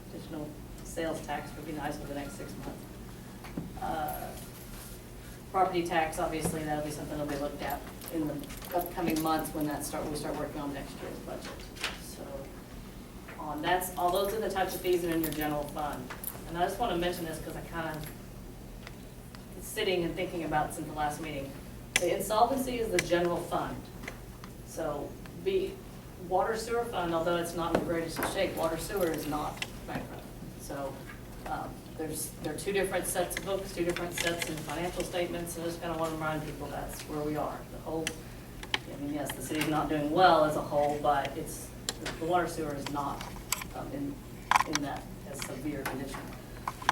additional sales tax would be nice for the next 6 months. Property tax, obviously, that'll be something that'll be looked at in the upcoming months when we start working on next year's budget. So, all those are the types of fees that are in your general fund. And I just want to mention this because I kind of sitting and thinking about it since the last meeting. The insolvency is the general fund. So water sewer fund, although it's not in the greatest of shape, water sewer is not bankrupt. So there are two different sets of books, two different sets of financial statements, and I just kind of want to remind people that's where we are. I mean, yes, the city's not doing well as a whole, but the water sewer is not in that as severe condition.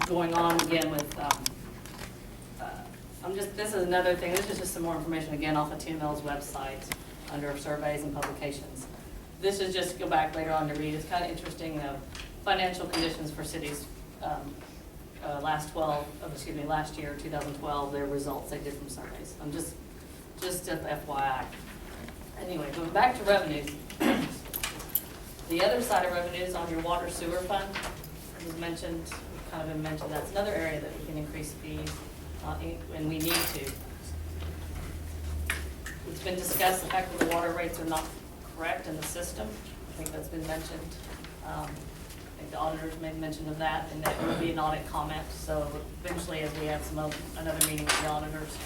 Going on again with, this is another thing, this is just some more information again off of TML's website under surveys and publications. This is just go back later on to read. It's kind of interesting, financial conditions for cities. Last year, 2012, their results they did from surveys. I'm just FYI. Anyway, going back to revenues. The other side of revenues on your water sewer fund was mentioned, kind of been mentioned, that's another area that we can increase fees, and we need to. It's been discussed, the fact that the water rates are not correct in the system. I think that's been mentioned. I think the auditors made mention of that, and that will be an audit comment. So eventually, as we have another meeting with the auditors,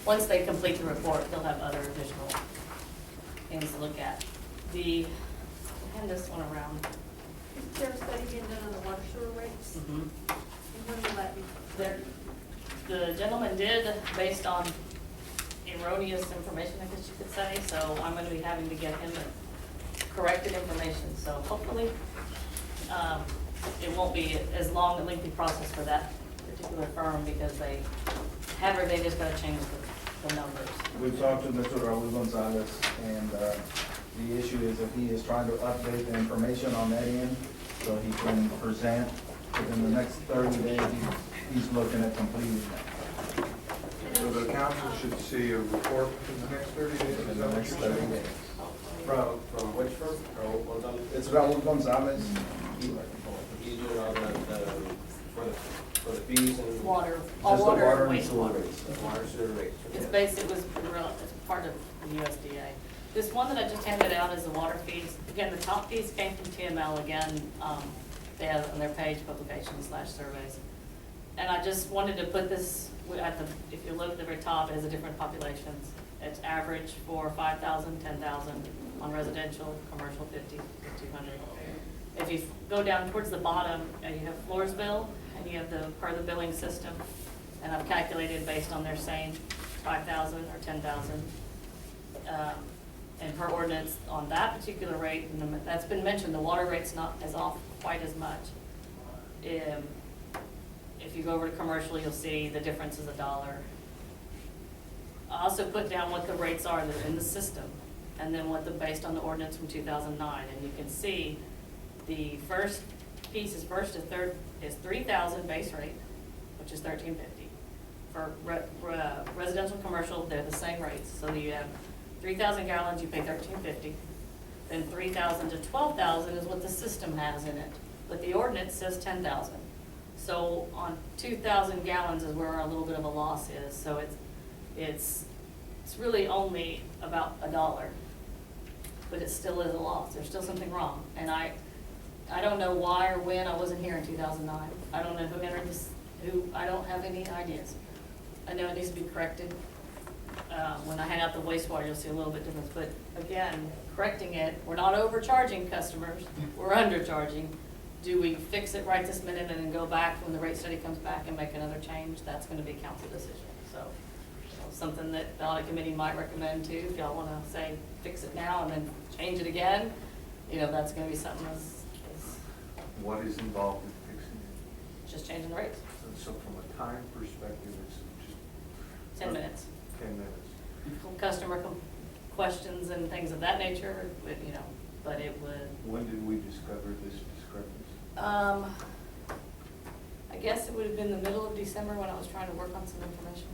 once they complete the report, they'll have other additional things to look at. Hand this one around. Is there a study being done on the water sewer rates? Mm-hmm. And when will that be? The gentleman did, based on erroneous information, I guess you could say, so I'm going to be having to get him corrected information. So hopefully it won't be as long a lengthy process for that particular firm because they just got to change the numbers. We've talked to Mr. Raul Gonzalez, and the issue is that he is trying to update the information on that end so he can present within the next 30 days. He's looking at completing that. So the council should see a report in the next 30 days? In the next 30 days. From which firm? It's Raul Gonzalez. He's doing all for the fees and Water, Just all the water water and and sewer wastewater. rates. water sewer rates. It's part of the USDA. This one that I just handed out is the water fees. Again, the top fees came from TML again. They have it on their page, publications/surveys. And I just wanted to put this if you look at the very top, it has the different populations. It's average for 5,000, 10,000 on residential, commercial 50, 200. If you go down towards the bottom, you have Floresville, and you have the billing system. And I've calculated based on their saying 5,000 or 10,000. And per ordinance on that particular rate, and that's been mentioned, the water rate's not as off quite as much. If you go over to commercial, you'll see the difference is $1. I also put down what the rates are that are in the system, and then based on the ordinance from 2009, and you can see the first piece is first to third is 3,000 base rate, which is $13.50. For residential, commercial, they're the same rates. So you have 3,000 gallons, you pay $13.50. Then 3,000 to 12,000 is what the system has in it, but the ordinance says 10,000. So on 2,000 gallons is where a little bit of a loss is. So it's really only about $1, but it still is a loss. There's still something wrong, and I don't know why or when. I wasn't here in 2009. I don't know who entered this. I don't have any ideas. I know it needs to be corrected. When I hand out the wastewater, you'll see a little bit difference. But again, correcting it, we're not overcharging customers. We're undercharging. Do we fix it right this minute and then go back when the rate study comes back and make another change? That's going to be a council decision. So something that the audit committee might recommend too, if y'all want to say fix it now and then change it again, that's going to be something that's What is involved in fixing it? just changing the rates. So from a time perspective, it's just 10 minutes. 10 minutes. Customer questions and things of that nature, but it would. When did we discover this discrepancy? I guess it would have been the middle of December when I was trying to work on some information.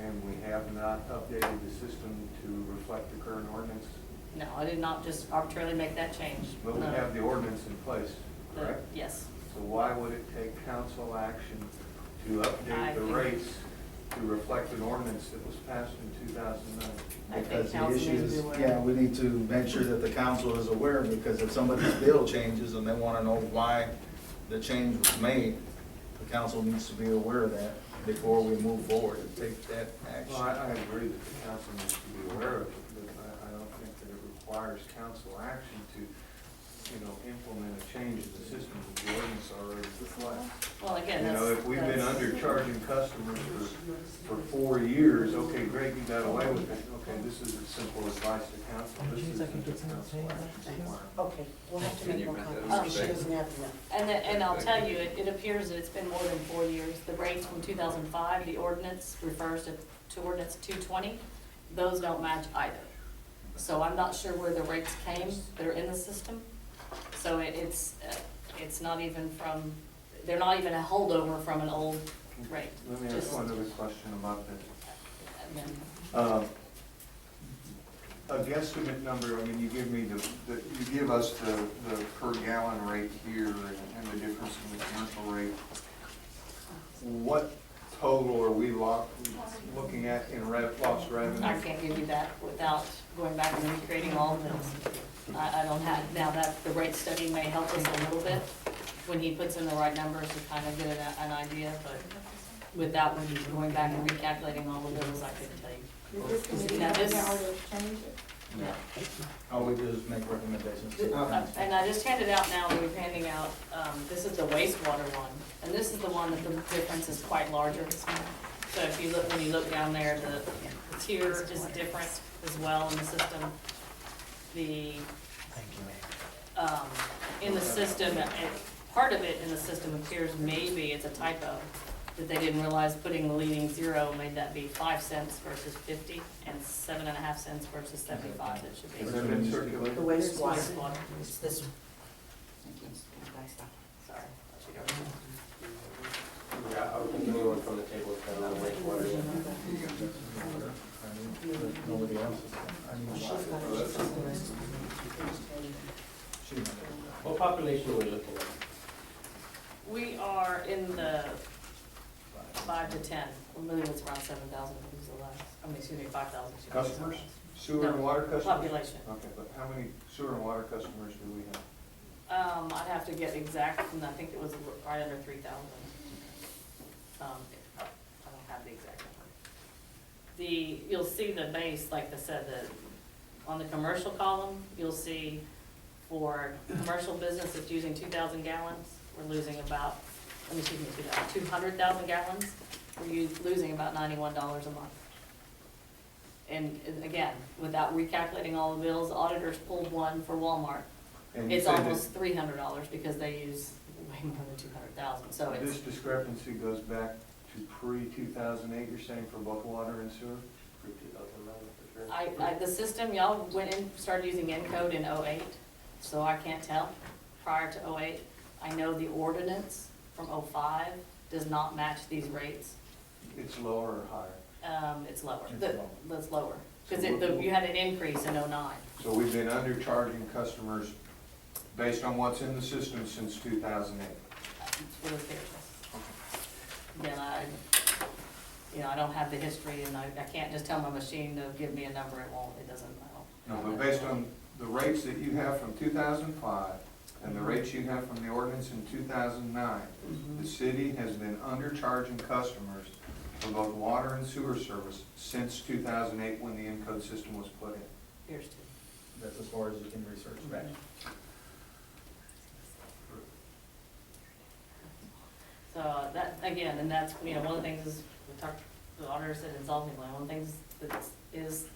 And we have not updated the system to reflect the current ordinance? No, I did not just arbitrarily make that change. But we No. have the ordinance in place. correct? Yes. So why would it take council action to I update the think- rates to reflect an ordinance that was passed in 2009? I think Because the council issue needs to is, be aware. yeah, we need to make sure that the council is aware, because if somebody's bill changes and they wanna know why the change was made, the council needs to be aware of that before we move forward and take that Well, action. I agree that the council needs to be aware of it, but I don't think that it requires council action to, implement a change in the system that the ordinance already reflects. Well, again, You that's. know, if we've been that's- undercharging customers for 4 years, okay, great, you got away with it. Okay, this is a simple advice to council. This isn't a council action requirement. Okay, we'll have to make more Can copies. you She doesn't have enough. And I'll tell you, it appears that it's been more than 4 years. The rates from 2005, the ordinance refers to ordinance 220. Those don't match either. So I'm not sure where the rates came that are in the system. So it's not even from, they're not even a holdover from an old rate. Let me ask Just- one other question about this. and then- A guesstimate number, I mean, you give me you give us the per gallon rate here and the difference in the commercial rate. What total are we looking at in lost revenue? I can't give you that without going back and recreating all of this. I don't have, now that the rate study may help us a little bit when he puts in the right numbers to kind of get an idea, but without going back and recalculating all of those, I couldn't tell you. Now this, yeah. All we do is make recommendations to the council. And I just handed out now, we're handing out, this is the wastewater one, and this is the one that the difference is quite larger. So if you look, when you look down there, the tier is different as well in the system. The, in the system, part of it in the system appears maybe it's a typo, that they didn't realize putting the leading zero made that be 5 cents versus 50, and 7.5 cents versus 75, it should be. Has that been circulated? The wastewater. Wastewater. It's this one. Sorry. Yeah, I would think anyone from the table is kind of wastewater. Nobody else is. I need Shoot. What population are we looking at? We are in the 5 to 10, I believe it's around 7,000, who's the last, excuse me, 5,000. Customers? Sewer and water customers? Population. Okay, but how many sewer and water customers do we have? I'd have to get exact, and I think it was right under 3,000. I don't have the exact number. You'll see the base, like I said, on the commercial column, you'll see for commercial business that's using 2,000 gallons, we're losing about, 200,000 gallons, we're losing about $91 a month. And again, without recalculating all the bills, auditors pulled one for Walmart. And you It's said that almost $300 because they use way more than 200,000, so it's, This discrepancy goes back to pre-2008, you're saying, for both water and sewer? For 2009, for sure. the system, y'all went in, started using Encode in '08, so I can't tell prior to '08. I know the ordinance from '05 does not match these rates. It's lower or higher? It's lower, It's lower. that's lower, because So you had an increase in '09. So we've been undercharging customers based on what's in the system since 2008? That's what it appears. Again, I don't have the history, and I can't just tell my machine to give me a number, it won't, it doesn't, I don't. No, but based on the rates that you have from 2005 and the rates you have from the ordinance in 2009, Mhm. the city has been undercharging customers for both water and sewer service since 2008 when the Encode system was put in. Here's two. That's as far as you can research back. So that, again, and that's, one of the things is, we talked, the auditor said insolvency plan, one of the things that is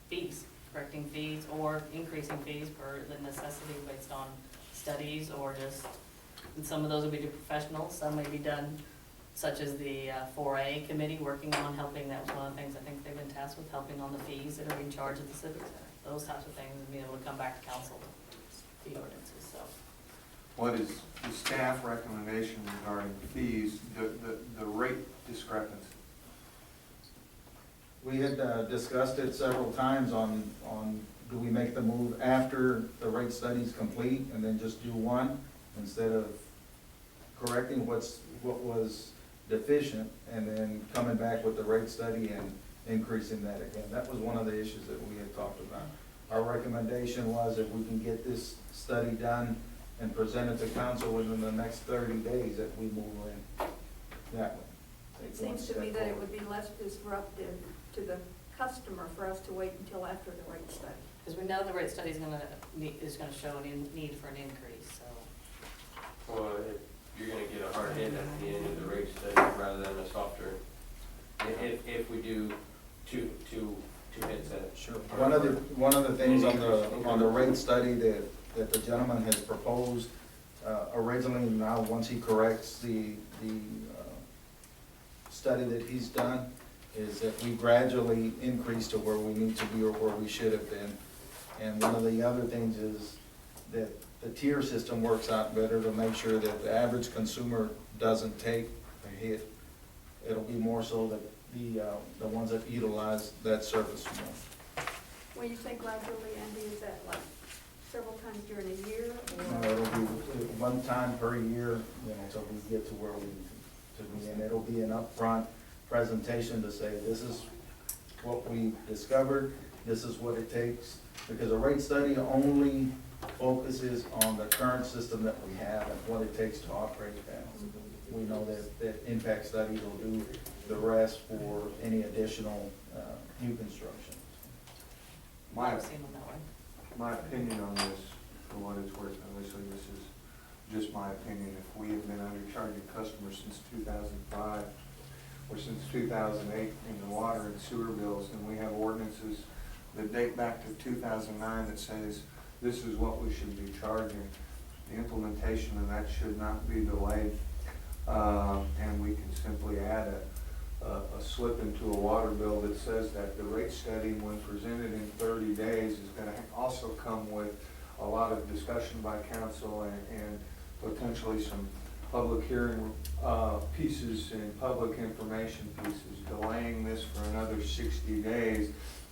fees, correcting fees or increasing fees for the necessity based on studies or just, and some of those will be to professionals, some may be done, such as the 4A committee working on helping, that was one of the things I think they've been tasked with, helping on the fees that are being charged at the Civic Center, those types of things, and being able to come back to council, fee ordinances, so. What is the staff recommendation regarding fees, the rate discrepancy? We had discussed it several times on do we make the move after the rate study's complete and then just do one? instead of correcting what was deficient and then coming back with the rate study and increasing that again. That was one of the issues that we had talked about. Our recommendation was if we can get this study done and presented to council within the next 30 days, that we move in that way. It Take one seems to step me that it forward. would be less disruptive to the customer for us to wait until after the rate study. Because we know the rate study is gonna show a need for an increase, so. Well, you're gonna get a hard hit at the end of the rate study rather than a softer, if we do two hits at it. Sure. One of the things on the rate study that the gentleman has proposed, originally, now, once he corrects the study that he's done, is that we gradually increase to where we need to be or where we should have been. And one of the other things is that the tier system works out better to make sure that the average consumer doesn't take a hit. It'll be more so that the ones that utilize that service more. When you say gradually, Andy, is that like several times during a year? It'll be one time per year, until we get to where we need to be. And it'll be an upfront presentation to say, this is what we discovered, this is what it takes. Because a rate study only focuses on the current system that we have and what it takes to operate that. We know that impact studies will do the rest for any additional new construction. My, I've seen them that way. my opinion on this, for what it's worth, obviously this is just my opinion, if we have been undercharging customers since 2005, or since 2008 in the water and sewer bills, and we have ordinances that date back to 2009 that says this is what we should be charging, the implementation of that should not be delayed, and we can simply add a slip into a water bill that says that the rate study, when presented in 30 days, is going to also come with a lot of discussion by council and potentially some public hearing pieces and public information pieces. Delaying this for another 60 days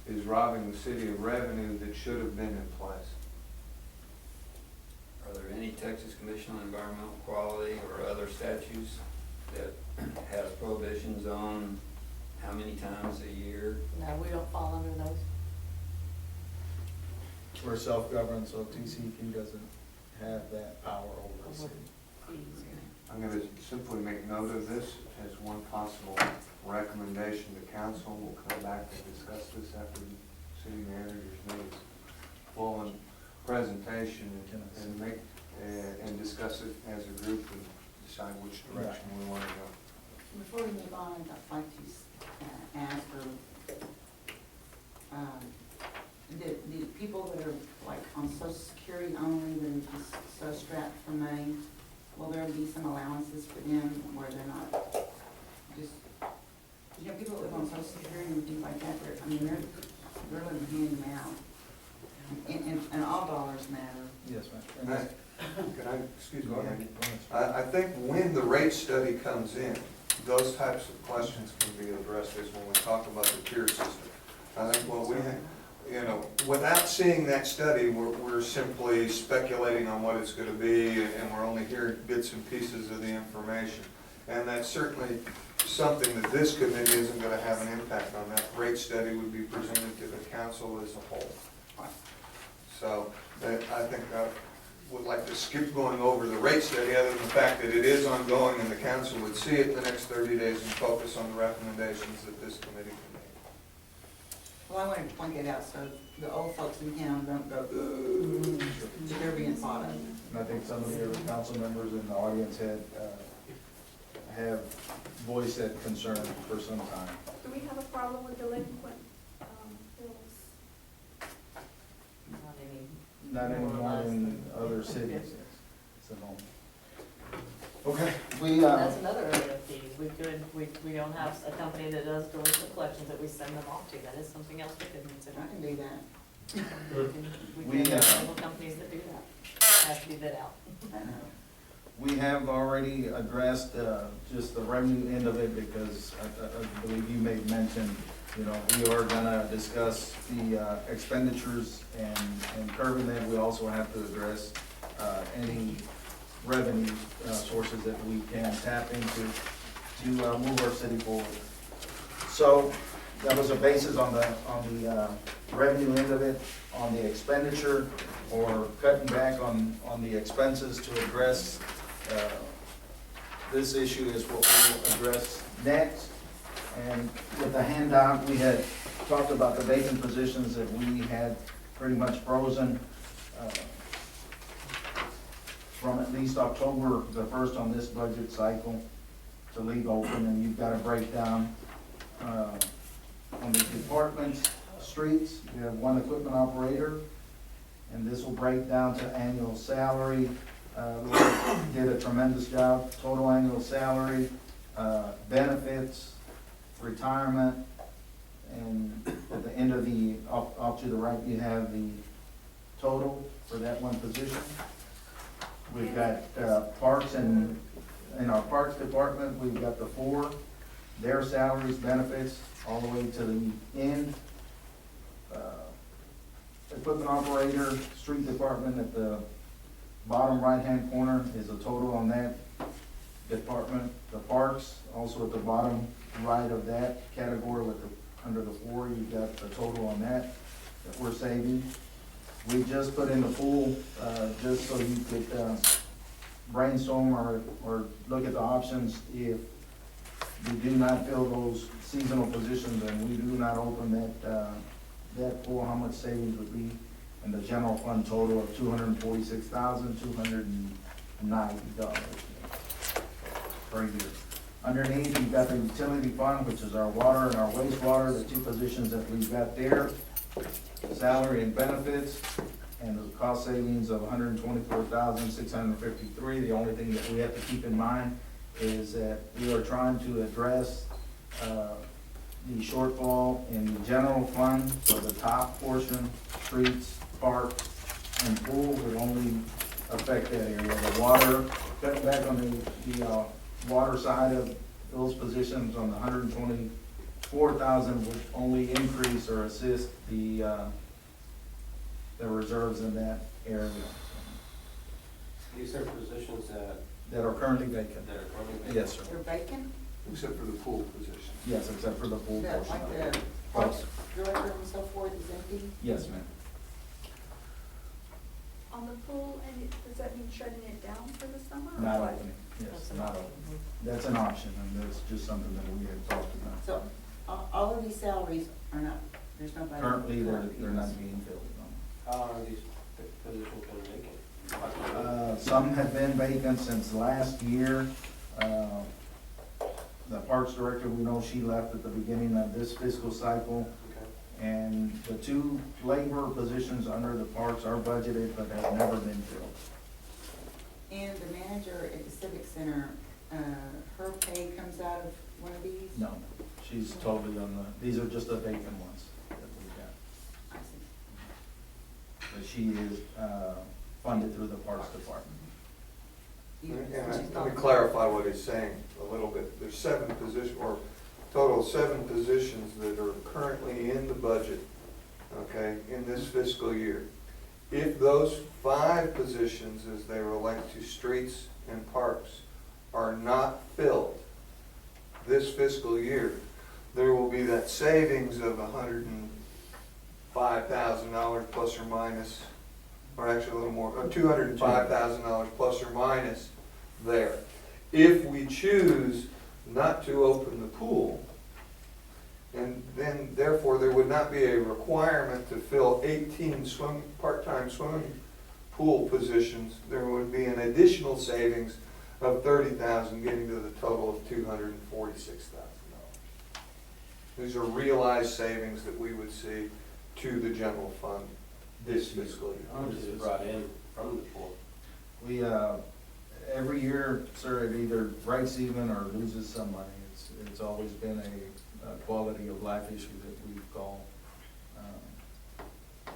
is robbing the city of revenue that should have been in place. Are there any Texas Commission on Environmental Quality or other statutes that has prohibitions on how many times a year? No, we don't fall under those. We're self-governed, so TCEQ doesn't have that power over the city. Fees. I'm going to simply make note of this as one possible recommendation to council. We'll come back and discuss this after the city manager's made his full presentation and make, and discuss it as a group and decide which direction we want to go. Before we move on, I'd like to ask the people that are like on Social Security only, that are just so strapped for money, will there be some allowances for them where they're not just, people that live on Social Security and things like that, they're living hand to mouth. And all dollars matter. Yes, ma'am. Can I, excuse me, Go ahead. Andy? Go ahead. I think when the rate study comes in, those types of questions can be addressed is when we talk about the tier system. I think what we have, without seeing that study, we're simply speculating on what it's going to be, and we're only hearing bits and pieces of the information. And that's certainly something that this committee isn't going to have an impact on. That rate study would be presented to the council as a whole. So I think I would like to skip going over the rate study, other than the fact that it is ongoing and the council would see it the next 30 days and focus on the recommendations that this committee can make. Well, I wanted to point that out so the old folks in town don't go, ooh, they're being thought of. And I think some of the other council members in the audience have voiced that concern for some time. Do we have a problem with delinquent bills? Not any. Not any more than other cities. It's a norm. Okay, That's another area of fees. We don't have a company that does delinquent collections that we send them off to. That is something else we could consider. I can do that. We have several companies that do that. Has to be bid out. I know. we have already addressed just the revenue end of it, because I believe you made mention, we are gonna discuss the expenditures and curbing that. We also have to address any revenue sources that we can tap into to move our city forward. So that was a basis on the revenue end of it. On the expenditure, or cutting back on the expenses to address this issue is what we'll address next. And with the handout, we had talked about the vacant positions that we had pretty much frozen from at least October the 1st on this budget cycle to leave open, and you've got a breakdown on the department streets. We have one equipment operator, and this will break down to annual salary. Laura did a tremendous job. Total annual salary, benefits, retirement, and at the end of the, off to the right, you have the total for that one position. We've got parks, and in our parks department, we've got the 4, their salaries, benefits, all the way to the end. Equipment operator, street department at the bottom right-hand corner is a total on that department. The parks, also at the bottom right of that category with the, under the 4, you've got the total on that we're saving. We just put in the pool, just so you could brainstorm or look at the options if we do not fill those seasonal positions and we do not open that pool, how much savings would be in the general fund total of $246,290 per year. Underneath, you've got the utility fund, which is our water and our wastewater, the 2 positions that we've got there. Salary and benefits, and the cost savings of $124,653. The only thing that we have to keep in mind is that we are trying to address the shortfall in the general fund, so the top portion, streets, parks, and pools would only affect that area. The water, cutting back on the water side of those positions on the 124,000 would only increase or assist the reserves in that area These are positions that are currently vacant. that are currently vacant. Yes, sir. They're vacant? Except for the pool position. Yes, except for the pool That portion of like it. the parks director and so forth is empty? Yes, ma'am. On the pool, and does that mean shutting it down for the summer? or Not what? opening, yes, not opening. That's an option, and that's just something that we had talked about. So, all of these salaries are not, there's nobody. Currently, they're not being filled. How long are these positions been vacant? Some have been vacant since last year. The Parks Director, we know she left at the beginning of this fiscal cycle. Okay. And the 2 labor positions under the parks are budgeted, but have never been filled. And the manager at the Civic Center, her pay comes out of one of these? No, she's totally on the, these are just the vacant ones that we've got. I see. But she is funded through the Parks Department. And let me clarify what he's saying a little bit. There's 7 positions, or total 7 positions that are currently in the budget, okay, in this fiscal year. If those 5 positions, as they relate to streets and parks, are not filled this fiscal year, there will be that savings of $105,000 plus or minus, or actually a little more, $205,000 plus or minus there. If we choose not to open the pool, and then therefore there would not be a requirement to fill 18 part-time swimming pool positions, there would be an additional savings of $30,000, getting to the total of $246,000. These are realized savings that we would see to the general fund this fiscal year. How much is it brought in from the pool? We, every year, sir, it either breaks even or loses some money. It's always been a quality of life issue that we call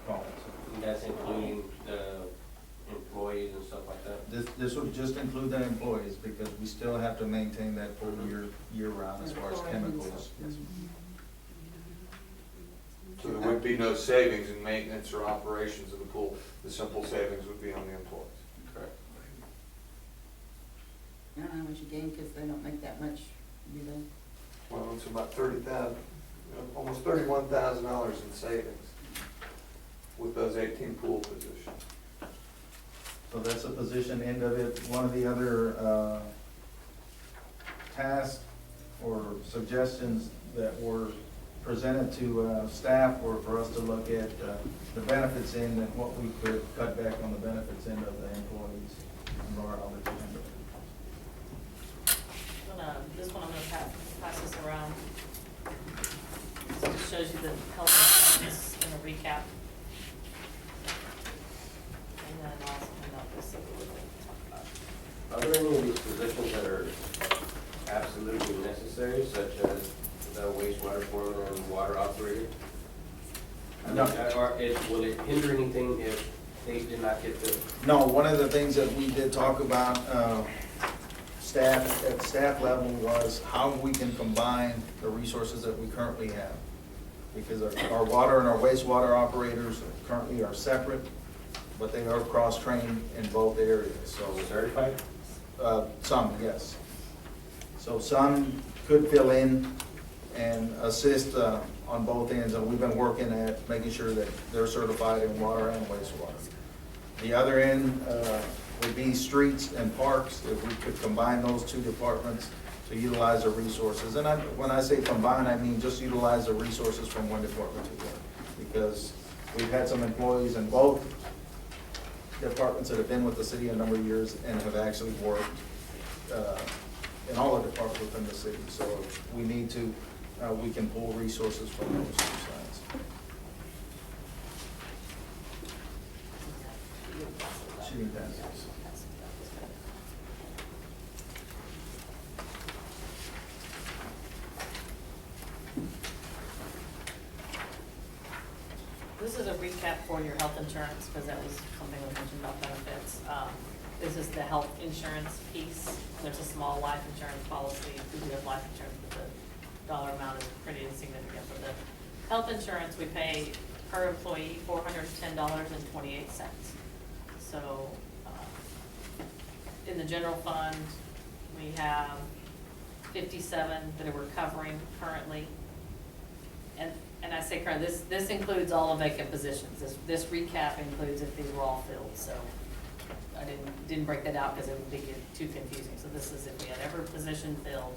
it. And that's including the employees and stuff like that? This would just include the employees, because we still have to maintain that pool year round as far as chemicals. Yes. So there would be no savings in maintenance or operations of the pool. The simple savings would be on the employees. Correct. I don't know how much you gain, because they don't make that much, do they? Well, it's about almost $31,000 in savings with those 18 pool positions. So that's the position end of it. One of the other tasks or suggestions that were presented to staff were for us to look at the benefits end and what we could cut back on the benefits end of the employees. And Laura, I'll let you handle it. This one I'm gonna pass this around. So it shows you the health insurance in a recap. And then I'll also hand out this so we can talk about it. Are there any of these positions that are absolutely necessary, such as the wastewater foreman and water operator? No. Will it hinder anything if they did not get the? No, one of the things that we did talk about, at staff level was how we can combine the resources that we currently have. Because our water and our wastewater operators currently are separate, but they are cross-trained in both areas, so. Certified? Some, yes. So some could fill in and assist on both ends, and we've been working at making sure that they're certified in water and wastewater. The other end would be streets and parks, if we could combine those two departments to utilize the resources. And when I say combine, I mean just utilize the resources from one department to the other. Because we've had some employees in both departments that have been with the city a number of years and have actually worked in all the departments within the city. So if we need to, we can pull resources from those two sides. Shooting passes. This is a recap for your health insurance, because that was something we mentioned about benefits. This is the health insurance piece. There's a small life insurance policy. We do have life insurance, but the dollar amount is pretty insignificant. For the health insurance, we pay per employee $410.28. So in the general fund, we have 57 that we're covering currently. And I say current, this includes all the vacant positions. This recap includes if these were all filled, so I didn't break that out because it would be too confusing. So this is if we had every position filled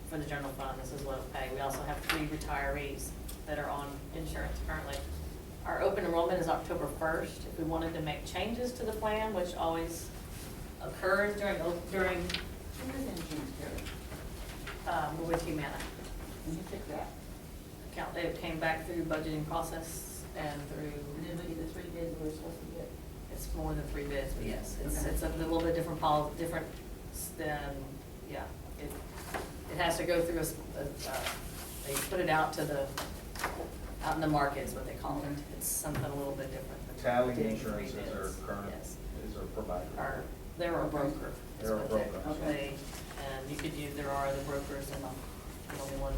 for the general fund, this is what it'll pay. We also have 3 retirees that are on insurance currently. Our open enrollment is October 1st. If we wanted to make changes to the plan, which always occurs during, Who does insurance carry? we're with Humana. And you took that? It came back through budgeting process and through, And then we did the 3 bids we were supposed to get. it's more than 3 bids, but yes, Okay. it's a little bit different different than, yeah. It has to go through they put it out to out in the market is what they call it. It's something a little bit different. than Tally getting Insurance 3 is our bids. current, Yes. is our provider. They're a broker. is They're a what broker. and you could use, there are other brokers and the only ones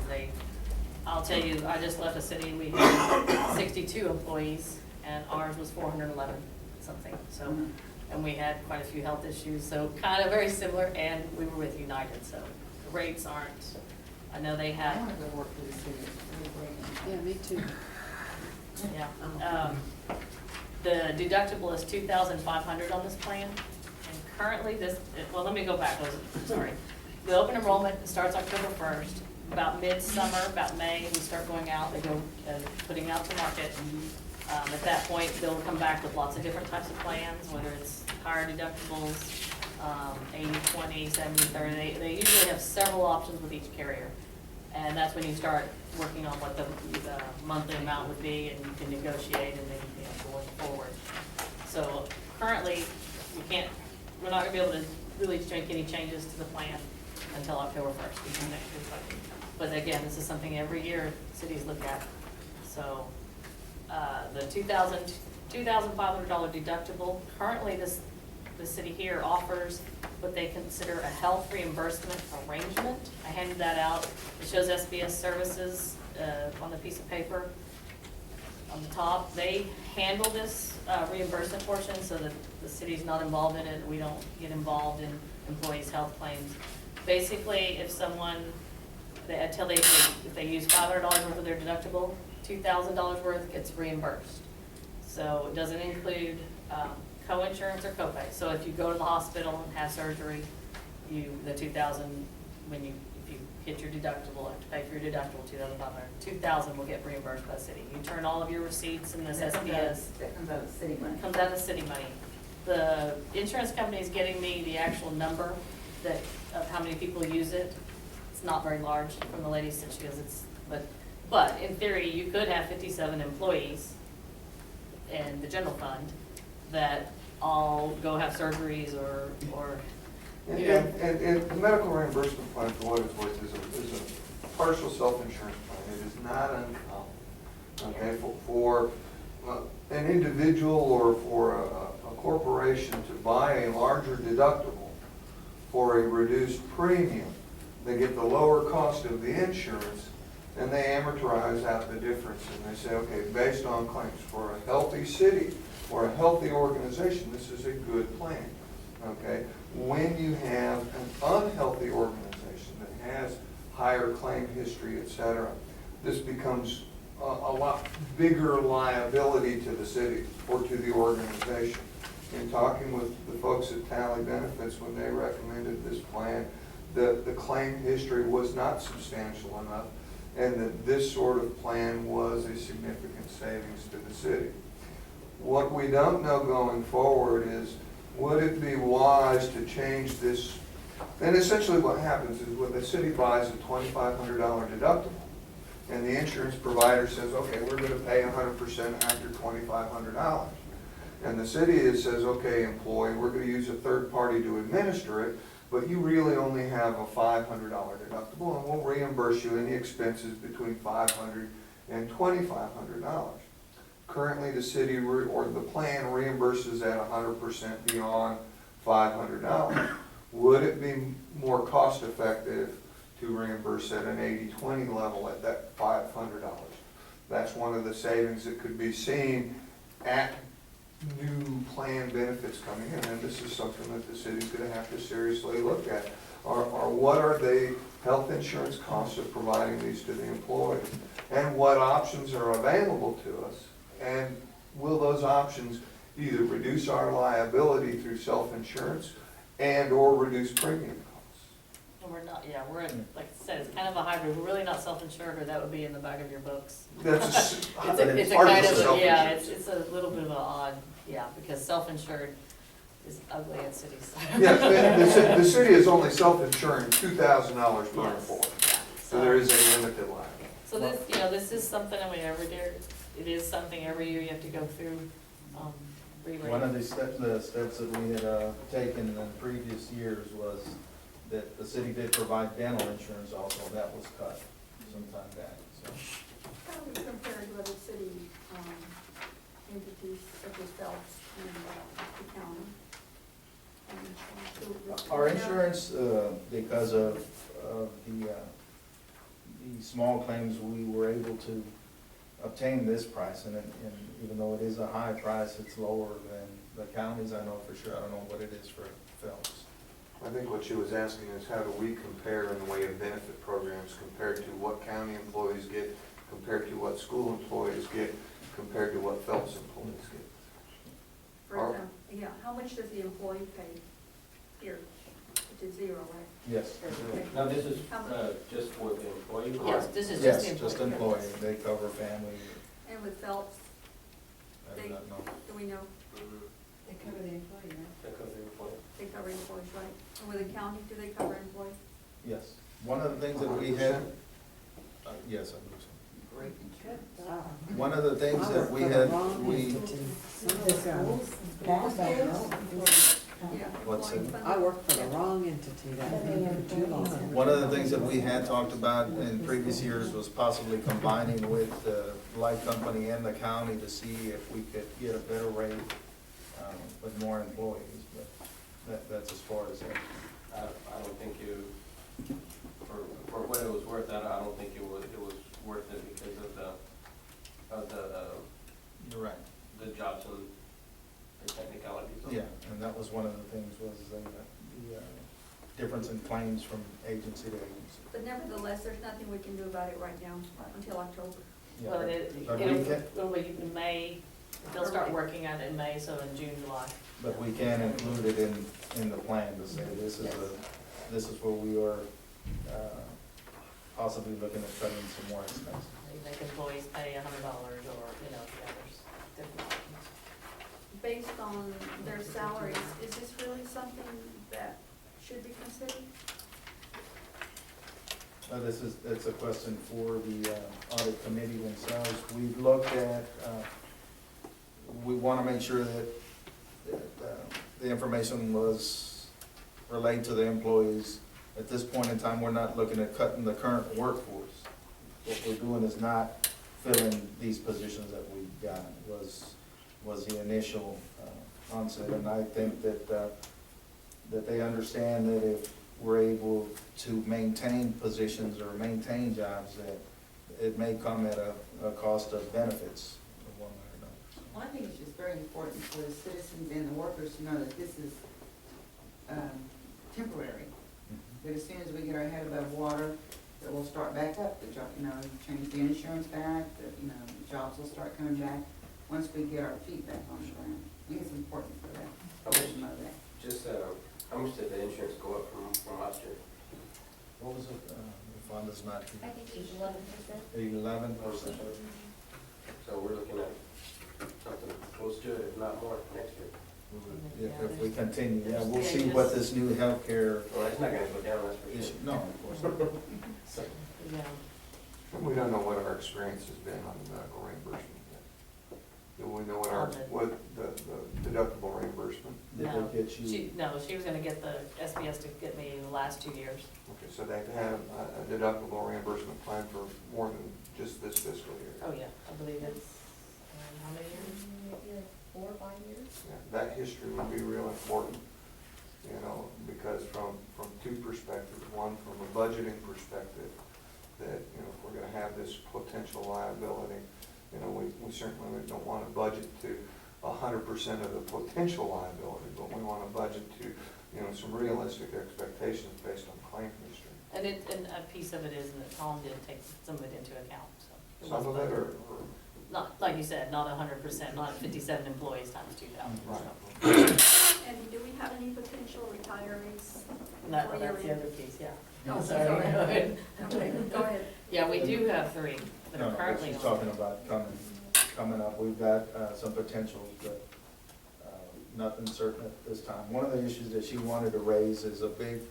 I'll tell you, I just left a city, we had 62 employees, and ours was 411 something, so, and we had quite a few health issues, so kind of very similar, and we were with United, so the rates aren't, I know they I had, want to go work for the city. It's really great. Yeah, me too. yeah. The deductible is $2,500 on this plan, and currently well, let me go back, sorry. The open enrollment starts October 1st. About midsummer, about May, we start going out, they go putting out to market. At that point, they'll come back with lots of different types of plans, whether it's higher deductibles, 80/20, 70/30. They usually have several options with each carrier. And that's when you start working on what the monthly amount would be, and you can negotiate and then, going forward. So currently, we're not gonna be able to really make any changes to the plan until October 1st, which is next year's budget. But again, this is something every year cities look at. So, the $2,500 deductible, currently the city here offers what they consider a health reimbursement arrangement. I handed that out. It shows SBS services, on the piece of paper on the top. They handle this, reimbursement portion so that the city's not involved in it. We don't get involved in employees' health claims. Basically, if someone, if they use $500 worth of their deductible, $2,000 worth gets reimbursed. So it doesn't include co-insurance or copay. So if you go to the hospital and have surgery, the $2,000, if you hit your deductible, have to pay for your deductible, $2,500, $2,000 will get reimbursed by the city. You turn all of your receipts in this SPS. That comes out of city money. Comes out of city money. The insurance company is getting me the actual number of how many people use it. It's not very large from the lady said she goes, but in theory, you could have 57 employees in the general fund that all go have surgeries or And, you know. and the medical reimbursement plan, for what it's worth, is a partial self-insurance plan. It is not uncommon, okay, for an individual or for a corporation to buy a larger deductible for a reduced premium. They get the lower cost of the insurance, and they amortize out the difference, and they say, okay, based on claims for a healthy city or a healthy organization, this is a good plan, okay? When you have an unhealthy organization that has higher claim history, et cetera, this becomes a lot bigger liability to the city or to the organization. In talking with the folks at Tally Benefits when they recommended this plan, the claim history was not substantial enough, and that this sort of plan was a significant savings to the city. What we don't know going forward is, would it be wise to change this? And essentially what happens is when the city buys a $2,500 deductible, and the insurance provider says, okay, we're going to pay 100% after $2,500. And the city says, okay, employee, we're going to use a third party to administer it, but you really only have a $500 deductible, and we'll reimburse you any expenses between $500 and $2,500. Currently, the city or the plan reimburses at 100% beyond $500. Would it be more cost effective to reimburse at an 80-20 level at that $500? That's one of the savings that could be seen at new plan benefits coming in, and this is something that the city's going to have to seriously look at. What are the health insurance costs of providing these to the employees, and what options are available to us, and will those options either reduce our liability through self-insurance and or reduce premium costs? And we're not, like I said, it's kind of a hybrid. We're really not self-insured, or that would be in the back of your books. That's It's a part kind of of, yeah, self-insurance. it's a little bit of an odd, yeah, because self-insured is ugly in cities. Yeah, the city is only self-insuring $2,000 per Yes, employee, yeah. so there is a limited liability. So this is something, I mean, it is something every year you have to go through, re-rate. One of the steps that we had taken in previous years was that the city did provide dental insurance also. That was cut some time back, so. How do we compare to other city entities such as Phelps and the county? Our insurance, because of the small claims, we were able to obtain this price, and even though it is a high price, it's lower than the counties. I know for sure. I don't know what it is for Phelps. I think what she was asking is how do we compare in the way of benefit programs compared to what county employees get, compared to what school employees get, compared to what Phelps employees get. For example, yeah, how much does the employee pay here? Which is zero, right? Yes. Now, this is just for the employee? Yes, this is Yes, just the just employee. employee. They cover family. And with Phelps, I do not know. do we know? Mhm. They cover the employee, right? That covers the employee. They cover employees, right? And with the county, do they cover employees? Yes. One of the things that we had, yes, I believe so. Great insurance. One of the things that we had, Yeah. What's employee it? funded. I work for the wrong entity, that been too long. one of the things that we had talked about in previous years was possibly combining with the light company and the county to see if we could get a better rate with more employees, but that's as far as it. I don't think for what it was worth, I don't think it was worth it because of You're right. the jobs and the technicalities of it. Yeah, and that was one of the things was the difference in claims from agency to agency. But nevertheless, there's nothing we can do about it right now until October. Yeah, Well, but we can- it'll be in May, they'll start working on it in May, so in June, July. But we can include it in the plan to say this is where we are, possibly looking at cutting some more expenses. They make employees pay $100 or, there's different options. Based on their salaries, is this really something that should be considered? It's a question for the audit committee themselves. We've looked at, we want to make sure that the information was relayed to the employees. At this point in time, we're not looking at cutting the current workforce. What we're doing is not filling these positions that we've got, was the initial onset. And I think that they understand that if we're able to maintain positions or maintain jobs, that it may come at a cost of benefits of one way or another. Well, I think it's just very important for the citizens and the workers to know that this is temporary. That as soon as we get our head above water, that we'll start back up, the job, change the insurance back, that, jobs will start coming back once we get our feet back on the ground. I think it's important for that, to know that. Just, how much did the insurance go up from last year? What was it, the fund is not, I think it's 11%. 11%? So we're looking at something close to it, if not more, next year. If we continue, yeah, we'll see what this new healthcare Well, it's not gonna go down, that's for issue, sure. no, of course not. Yeah. And we don't know what our experience has been on the medical reimbursement yet. Do we know what the deductible reimbursement? Did No, they get you? she was gonna get the SBS to get me the last 2 years. Okay, so they've had a deductible reimbursement plan for more than just this fiscal year. Oh, yeah, I believe it's, how many years? Maybe like 4 or 5 years. Yeah, that history would be real important, because from two perspectives. One, from a budgeting perspective, that, if we're gonna have this potential liability, we certainly don't want to budget to 100% of the potential liability, but we want to budget to, some realistic expectations based on claim history. And a piece of it is that Tom did take some of it into account, so. Some of it, or Not, like you said, not 100%, not 57 employees times 2,000. right. And do we have any potential retirees? That's before the year-end? other piece, yeah. Oh, Sorry, sorry. go ahead. Okay, go ahead. Yeah, we do have 3 that No, are but currently she's on. talking about coming up. We've got some potentials, but nothing certain at this time. One of the issues that she wanted to raise is a big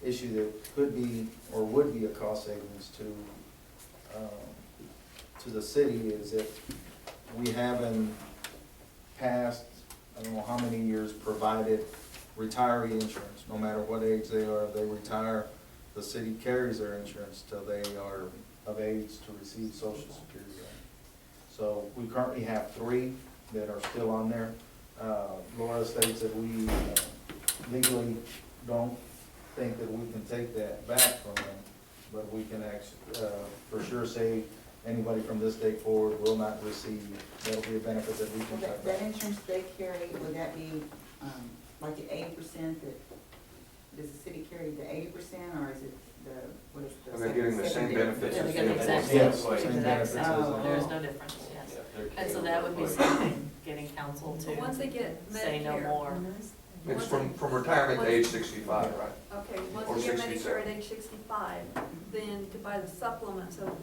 issue that could be or would be a cost savings to the city, is that we have in past, I don't know how many years, provided retiree insurance. No matter what age they are, if they retire, the city carries their insurance till they are of age to receive Social Security. So we currently have 3 that are still on there. Laura states that we legally don't think that we can take that back from them, but we can actually, for sure say anybody from this date forward will not receive, that'll be a benefit that we Well, can cut that back. insurance they carry, would that be, like the 80% that, does the city carry the 80%, or is it what is the? Are they getting the same 70? benefits Yeah, as they get the the exact Yes, same, same exact benefits same. as- There is no difference, yes. Yeah, they're And so carrying that would be employees. something, getting council But once they to get say no Medicare. more. It's from retirement to age 65, right? Okay, Or once you get 67. Medicare at age 65, then to buy the supplement, so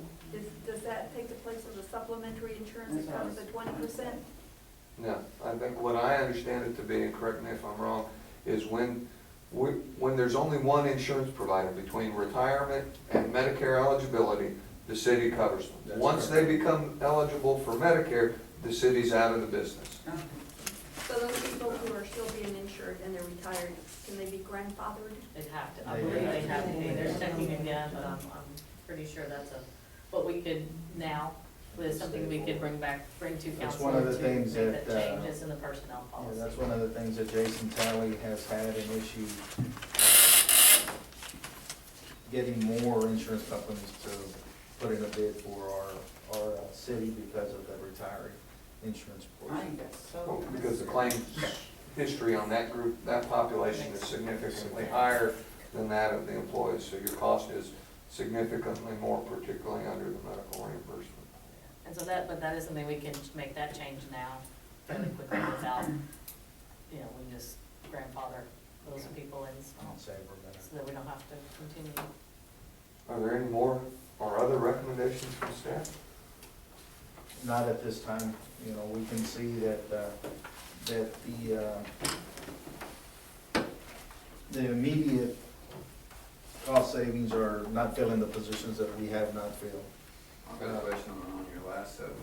does that take the place of the supplementary insurance that covers the 20%? No, I think what I understand it to be, and correct me if I'm wrong, is when there's only one insurance provider between retirement and Medicare eligibility, the city covers them. That's Once they become eligible for Medicare, the city's out of the business. Okay. So those people who are still being insured and they're retired, can they be grandfathered? They'd have to, I They believe have they to. have to be, they're checking again, but I'm pretty sure that's what we could now, with something we could bring to That's council one of the to things make the that, changes in the personnel Yeah, policy. that's one of the things that Jason Talley has had an issue getting more insurance companies to put in a bid for our city because of the retiree insurance I portion. think that's so. Well, because the claims history on that group, that population is significantly higher than that of the employees, so your cost is significantly more, particularly under the medical reimbursement. And so but that is something we can make that change now fairly quickly without, we can just grandfather those people in so that we don't have to continue. Are there any more or other recommendations from staff? Not at this time. We can see that, that the immediate cost savings are not filling the positions that we have not filled. I've got a question on your last subject.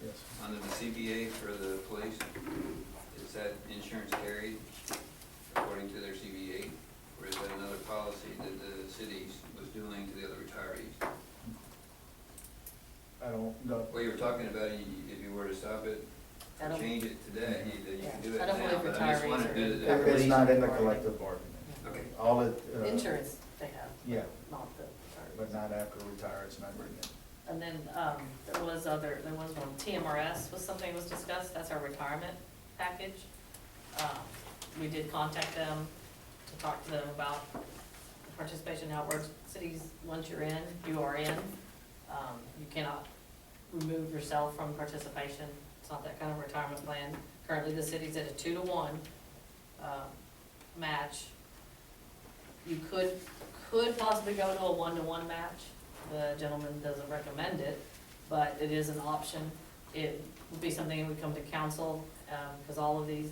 Yes. Under the CBA for the police, is that insurance carried according to their CBA? Or is that another policy that the city was doing to the other retirees? I don't know. Well, you were talking about if you were to stop it, I or don't- change it today, that you can do it I now. don't believe But I just retirees wondered, are- did It's not in the collective bargaining. Okay. All it. Insurance, they have. Yeah, Not the. but not after retire, it's not written in. And then, there was one, TMRS was something that was discussed, that's our retirement package. We did contact them to talk to them about participation, how it works. Cities, once you're in, you are in. You cannot remove yourself from participation. It's not that kind of retirement plan. Currently, the city's at a 2-to-1, match. You could possibly go to a 1-to-1 match. The gentleman doesn't recommend it, but it is an option. It would be something that would come to council, because all the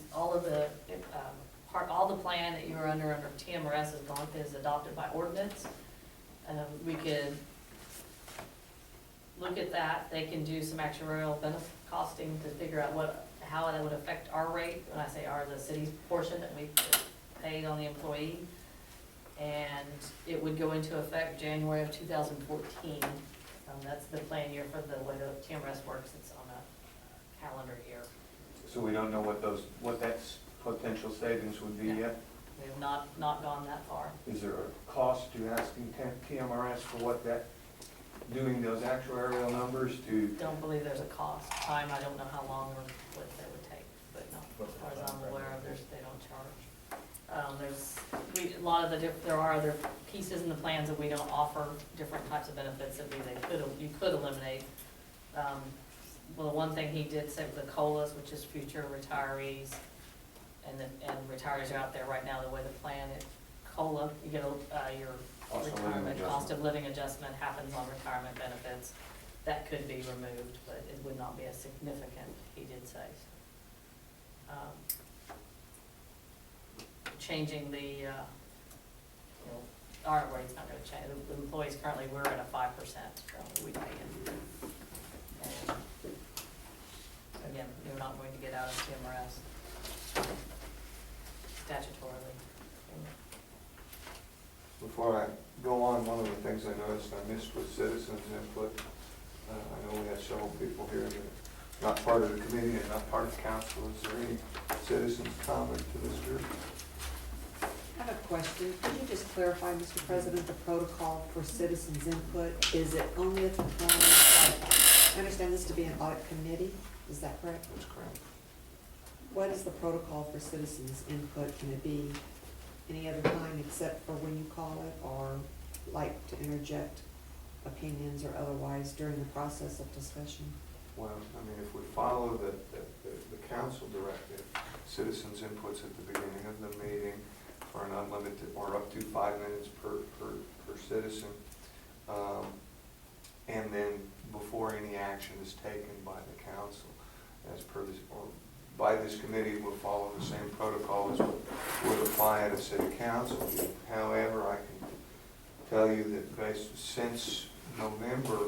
plan that you're under TMRS is adopted by ordinance. We could look at that. They can do some actuarial benefit costing to figure out how that would affect our rate. When I say our, the city's portion that we paid on the employee. And it would go into effect January of 2014. That's the plan year for the way the TMRS works. It's on a calendar year. So we don't know what that potential savings would be No. yet? We have not gone that far. Is there a cost to asking TMRS for what doing those actuarial numbers to? Don't believe there's a cost. Time, I don't know how long or what that would take, but no, as far as I'm aware of, they don't charge. There are other pieces in the plans that we don't offer, different types of benefits that you could eliminate. Well, the one thing he did say was the COLAs, which is future retirees, and retirees are out there right now, the way the plan, COLA, you get your Cost of living retirement, cost adjustment. of living adjustment happens on retirement benefits. That could be removed, but it would not be as significant, he did say. Changing the, our rate's not gonna change. The employees currently, we're at a 5%, so we pay in. And again, you're not going to get out of TMRS statutorily. Before I go on, one of the things I noticed I missed was citizens input. I know we had several people here that are not part of the committee and not part of council. Is there any citizens comment to this group? I have a question. Could you just clarify, Mr. President, the protocol for citizens' input? Is it only at the I understand this to be an audit committee, is that correct? That's correct. What is the protocol for citizens' input? Can it be any other time except for when you call it, or like to interject opinions or otherwise during the process of discussion? Well, I mean, if we follow the council directive, citizens inputs at the beginning of the meeting for an unlimited, or up to 5 minutes per citizen. And then before any action is taken by the council, as per this, or by this committee, will follow the same protocol as would apply at a city council. However, I can tell you that since November,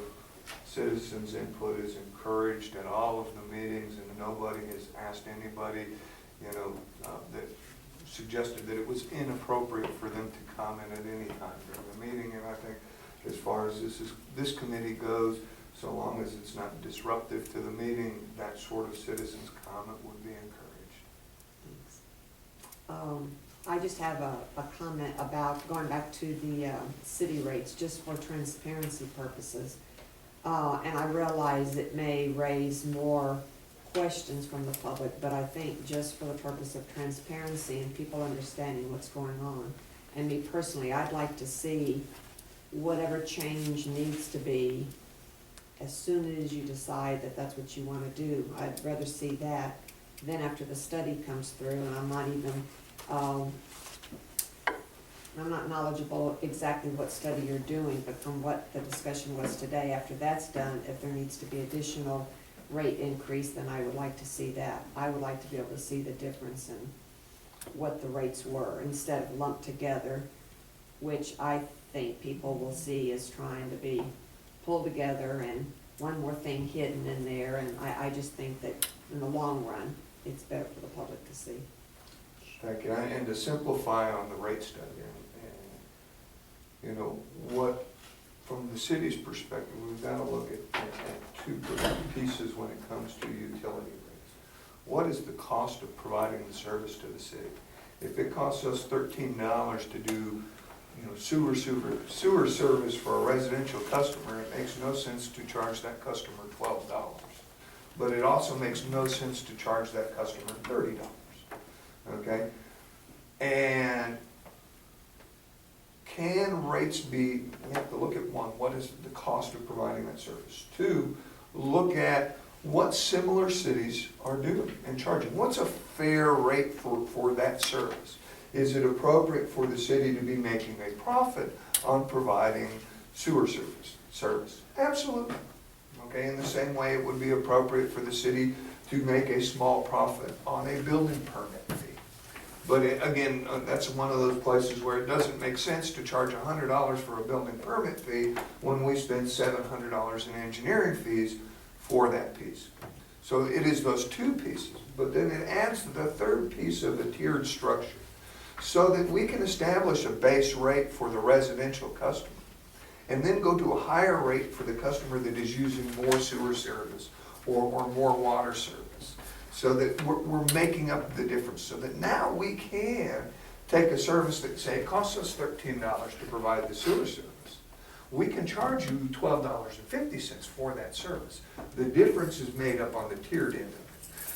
citizens input is encouraged at all of the meetings, and nobody has asked anybody, that suggested that it was inappropriate for them to comment at any time during the meeting. And I think as far as this committee goes, so long as it's not disruptive to the meeting, that sort of citizens comment would be encouraged. Thanks. I just have a comment about going back to the city rates, just for transparency purposes. And I realize it may raise more questions from the public, but I think just for the purpose of transparency and people understanding what's going on, and me personally, I'd like to see whatever change needs to be as soon as you decide that that's what you wanna do. I'd rather see that than after the study comes through, and I'm not even, I'm not knowledgeable exactly what study you're doing, but from what the discussion was today, after that's done, if there needs to be additional rate increase, then I would like to see that. I would like to be able to see the difference in what the rates were, instead of lumped together, which I think people will see as trying to be pulled together and one more thing hidden in there, and I just think that in the long run, it's better for the public to see. Thank you. And to simplify on the rate study, and you know, what, from the city's perspective, we've got to look at two pieces when it comes to utility rates. What is the cost of providing the service to the city? If it costs us $13 to do, you know, sewer service for a residential customer, it makes no sense to charge that customer $12. But it also makes no sense to charge that customer $30. Okay? And can rates be, we have to look at one, what is the cost of providing that service? Two, look at what similar cities are doing and charging. What's a fair rate for that service? Is it appropriate for the city to be making a profit on providing sewer service? Absolutely. Okay, in the same way it would be appropriate for the city to make a small profit on a building permit fee. But again, that's one of those places where it doesn't make sense to charge $100 for a building permit fee when we spend $700 in engineering fees for that piece. So it is those two pieces, but then it adds the third piece of the tiered structure so that we can establish a base rate for the residential customer and then go to a higher rate for the customer that is using more sewer service or more water service, so that we're making up the difference, so that now we can take a service that, say, it costs us $13 to provide the sewer service. We can charge you $12.50 for that service. The difference is made up on the tiered end of it.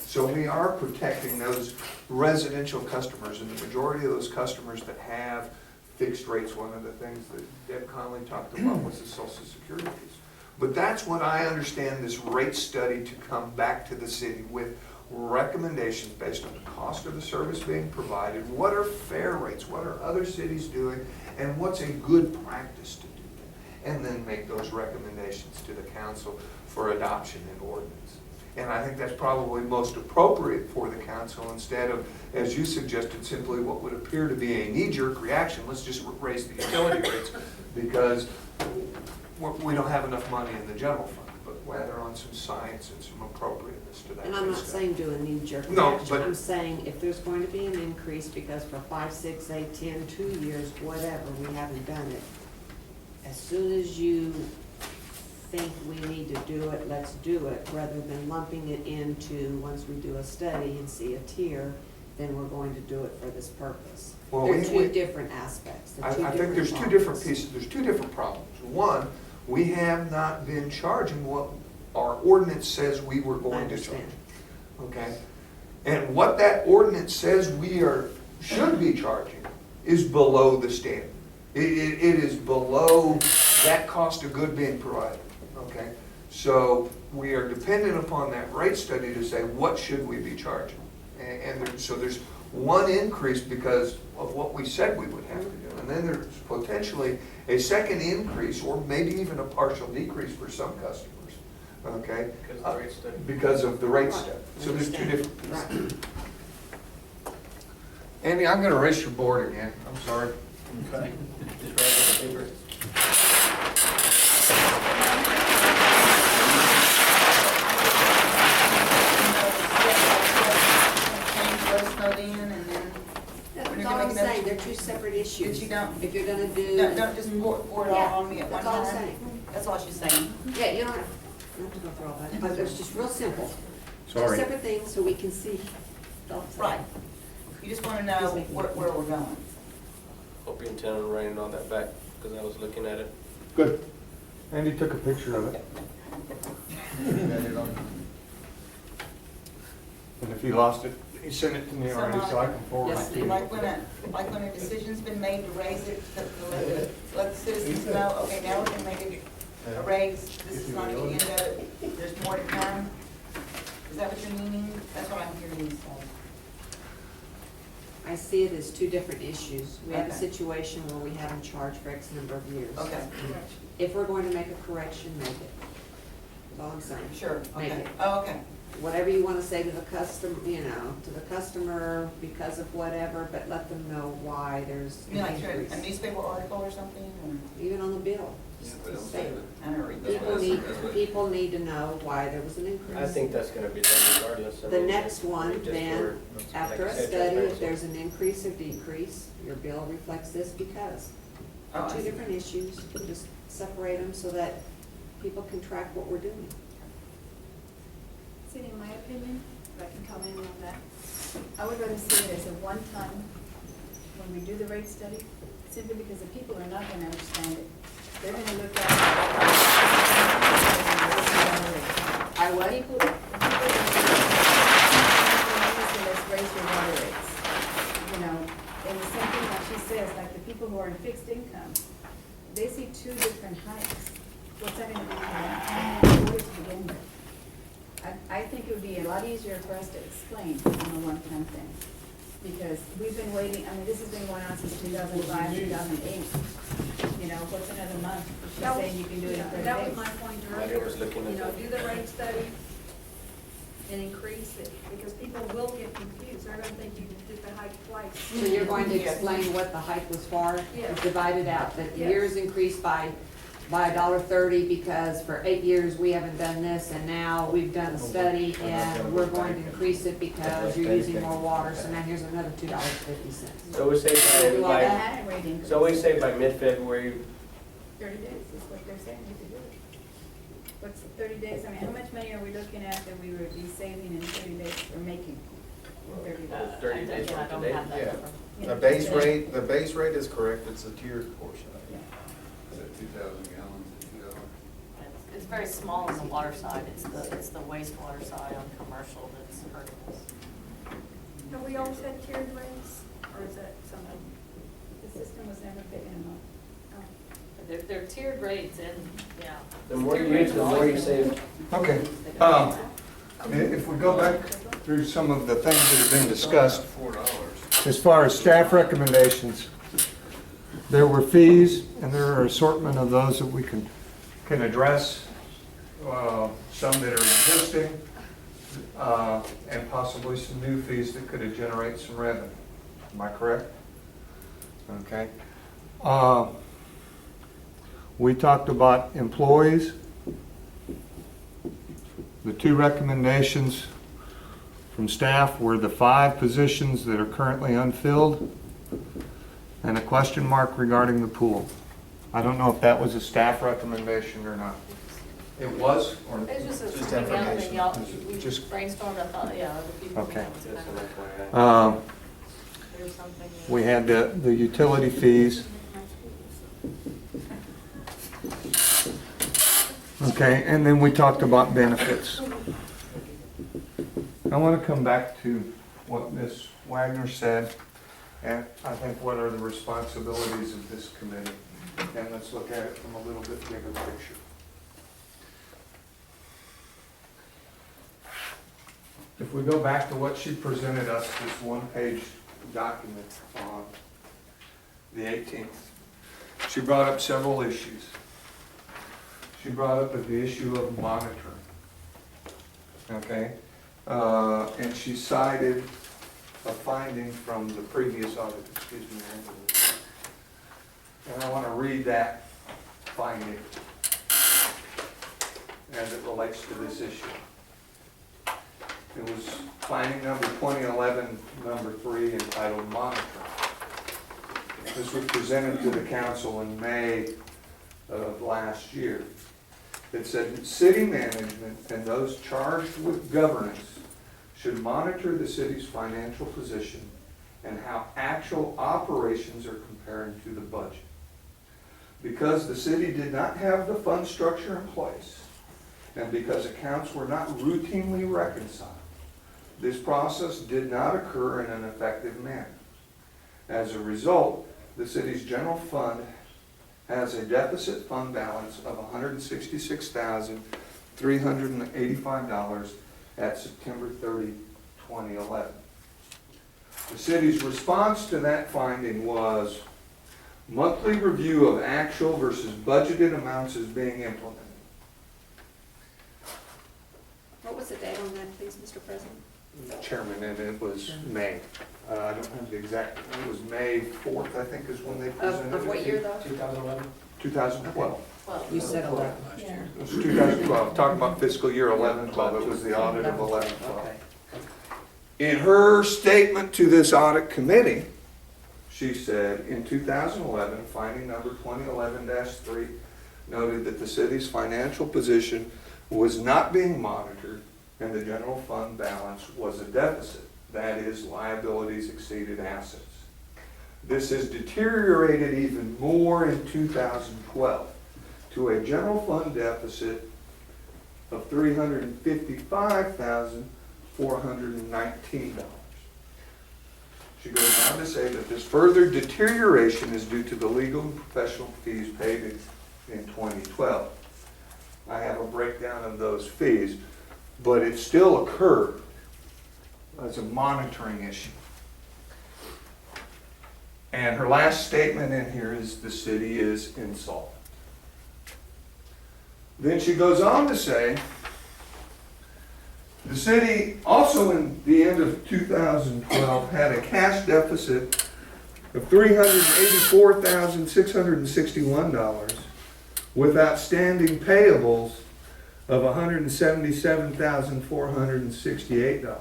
So we are protecting those residential customers, and the majority of those customers that have fixed rates. One of the things that Deb Conley talked about was the Social Security piece. But that's what I understand this rate study to come back to the city with recommendations based on the cost of the service being provided, what are fair rates, what are other cities doing, and what's a good practice to do, and then make those recommendations to the council for adoption in ordinance. And I think that's probably most appropriate for the council, instead of, as you suggested, simply what would appear to be a knee-jerk reaction, let's just raise the utility rates because we don't have enough money in the general fund, but rather on some science and some appropriateness to that. And I'm not saying do a knee-jerk No, reaction. but- I'm saying if there's going to be an increase, because for 5, 6, 8, 10, 2 years, whatever, we haven't done it, as soon as you think we need to do it, let's do it, rather than lumping it into, once we do a study and see a tier, then we're going to do it for this purpose. Well, They're we- two different aspects. They're two I think there's two problems. different pieces, there's two different problems. One, we have not been charging what our ordinance says we were I going to charge. understand. Okay? And what that ordinance says we should be charging is below the standard. It is below that cost of good being provided, okay? So we are dependent upon that rate study to say, what should we be charging? So there's one increase because of what we said we would have to do. And then there's potentially a second increase, or maybe even a partial decrease for some customers, okay? Because of the rate study. Because of the rate Right. study. So there's two Understand. different pieces. Right. Andy, I'm gonna erase your board again, I'm sorry. Okay. Just write it on paper. Snowed in and then, That's When you're all gonna I'm make saying, they're two separate issues. But you don't- If you're gonna do. don't just pour it all on me at one That's all I'm time. saying. That's all she's saying. Yeah, you don't have to go through all that, but it's just real simple. Sorry. Two separate things so we can see. That's all. Right. You just wanna know where we're going. Hope you intend on writing all that back, because I was looking at it. Good. Andy took a picture of it. And if he lost it, he sent it to me already, so I can forward Yes, it to you. Like when a decision's been made to raise it, to let the citizens know, okay, now we're gonna make a raise, this is not the end of it, there's more to come. Is that what you're meaning? That's what I'm hearing you say. I see it as two different issues. We have a Okay. situation where we haven't charged for X number of years. Okay, If we're going to make a correction, make it. That's all I'm saying. sure, Make okay. it. Oh, okay. Whatever you wanna say to the customer, to the customer because of whatever, but let them know why there's You mean an like through increase. a newspaper article or something, or? Even on the bill. Yeah, but Just don't say say it. I don't read That's that. People need to know why there was an increase. I think that's gonna be done regardless. I The mean, next one, just then, for, after like a I said, study, if transparency. there's an increase or decrease, your bill reflects this because. Oh, I Two see. different issues, just separate them so that people can track what we're doing. See, in my opinion, if I can comment on that, I would rather see it as a one-time, when we do the rate study, simply because the people are not gonna understand it. They're gonna look at it. I what? People, the people are gonna say, let's raise your water rates. You know, and the same thing like she says, like the people who are in fixed income, they see two different hikes. What's that gonna be for them? How many employees to begin with? I think it would be a lot easier for us to explain on a one-time thing. Because we've been waiting, I mean, this has been going on since 2005, 2008. You know, what's another month? She's That was- saying you can do it in yeah, 30 days. That was my point Right, earlier. I was looking at You know, that. do the rate study and increase it, because people will get confused. They're gonna think you did the hike twice. So you're going to explain what the hike was for? Yes. Divide it out, that the Yes. years increased by $1.30 because for 8 years we haven't done this and now we've done a study and we're going to increase it because you're using more water, so now here's another $2.50. So we say Do all by, that? And rate increase. so we say by mid-February, 30 days is what they're saying we could do it. What's 30 days, I mean, how much money are we looking at that we would be saving in 30 days or making in 30 days? 30 days Again, I from don't today. have that Yeah. number. Yeah. The base rate is correct, it's a tiered portion of it. Is that 2,000 gallons at $2? It's very small on the water side, it's the wastewater side on commercial that's hurting us. Have we always had tiered rates, or is that something? The system was never big enough. They're tiered rates and, yeah. The more you Tiered rates use, the have more always you been- save. Okay, if we go back through some of the things that have been discussed, $4. as far as staff recommendations, there were fees, and there are assortment of those that we can address, some that are existing, and possibly some new fees that could generate some revenue. Am I correct? Okay. We talked about employees. The two recommendations from staff were the 5 positions that are currently unfilled and a question mark regarding the pool. I don't know if that was a staff recommendation or not. It was, or? It's just a Just something else that y'all, information. we Just- brainstormed, I thought, yeah, other people. Okay. It's kind Just of- an FYI. There's something. We had the utility fees. Okay, and then we talked about benefits. I want to come back to what Ms. Wagner said, and I think what are the responsibilities of this committee. And let's look at it from a little bit bigger picture. If we go back to what she presented us, this one-page document on the 18th, she brought up several issues. She brought up the issue of monitoring. Okay? And she cited a finding from the previous audit, excuse me. And I want to read that finding as it relates to this issue. It was finding number 2011, number 3, entitled Monitoring. This was presented to the council in May of last year. It said that city management and those charged with governance should monitor the city's financial position and how actual operations are comparing to the budget. Because the city did not have the fund structure in place, and because accounts were not routinely reconciled, This process did not occur in an effective manner. As a result, the city's general fund has a deficit fund balance of $166,385 at September 30, 2011. The city's response to that finding was monthly review of actual versus budgeted amounts is being implemented. What was the date on that, please, Mr. President? Chairman, and it was May. I don't have the exact, it was May 4th, I think, is when they presented it. Of what year though? 2011? 2012. Well, You said 11. Yeah. It was 2012, talking about fiscal year 11-12, it was the audit of 11-12. Okay. In her statement to this audit committee, she said, in 2011, finding number 2011-3 noted that the city's financial position was not being monitored and the general fund balance was a deficit. That is, liabilities exceeded assets. This has deteriorated even more in 2012 to a general fund deficit of $355,419. She goes on to say that this further deterioration is due to the legal and professional fees paid in 2012. I have a breakdown of those fees, but it still occurred as a monitoring issue. And her last statement in here is the city is insolvent. Then she goes on to say, the city also in the end of 2012 had a cash deficit of $384,661 with outstanding payables of $177,468,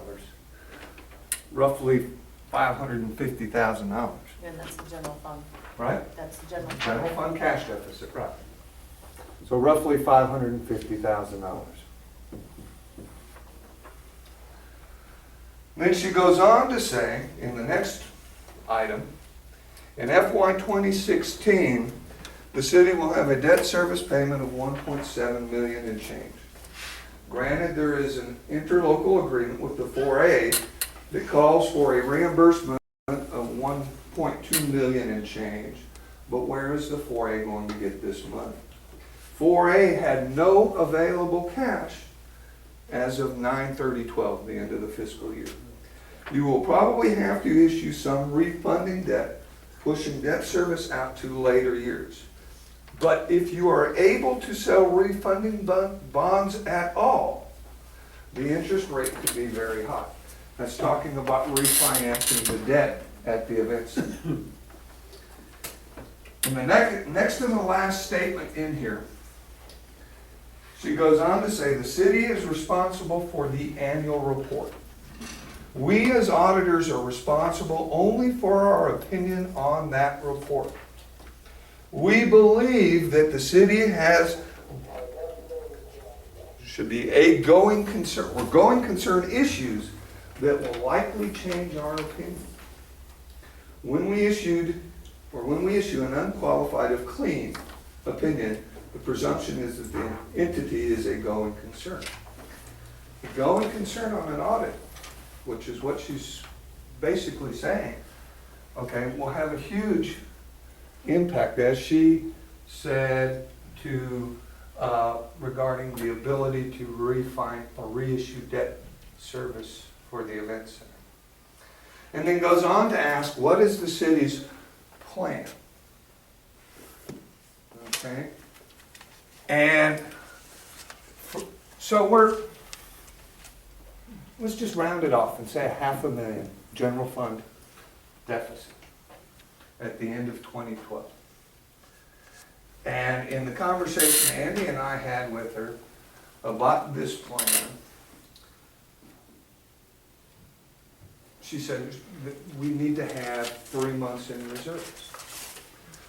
roughly $550,000, and that's the general fund, right? that's the general fund. General fund cash deficit, right. So roughly $550,000. Then she goes on to say, in the next item, in FY 2016, the city will have a debt service payment of $1.7 million and change. Granted, there is an interlocal agreement with the 4A that calls for a reimbursement of $1.2 million and change, but where is the 4A going to get this money? 4A had no available cash as of 9/30/12, the end of the fiscal year. You will probably have to issue some refunding debt, pushing debt service out to later years. But if you are able to sell refunding bonds at all, the interest rate could be very high. That's talking about refinancing the debt at the event center. And the next to the last statement in here, she goes on to say the city is responsible for the annual report. We as auditors are responsible only for our opinion on that report. We believe that the city should be a going concern, or going concern issues that will likely change our opinion. When we issue an unqualified of clean opinion, the presumption is that the entity is a going concern. A going concern on an audit, which is what she's basically saying, okay, will have a huge impact, as she said, to regarding the ability to refine or reissue debt service for the event center. And then goes on to ask, what is the city's plan? Okay? And so let's just round it off and say $500,000 general fund deficit at the end of 2012. And in the conversation Andy and I had with her about this plan, she said that we need to have 3 months in reserves.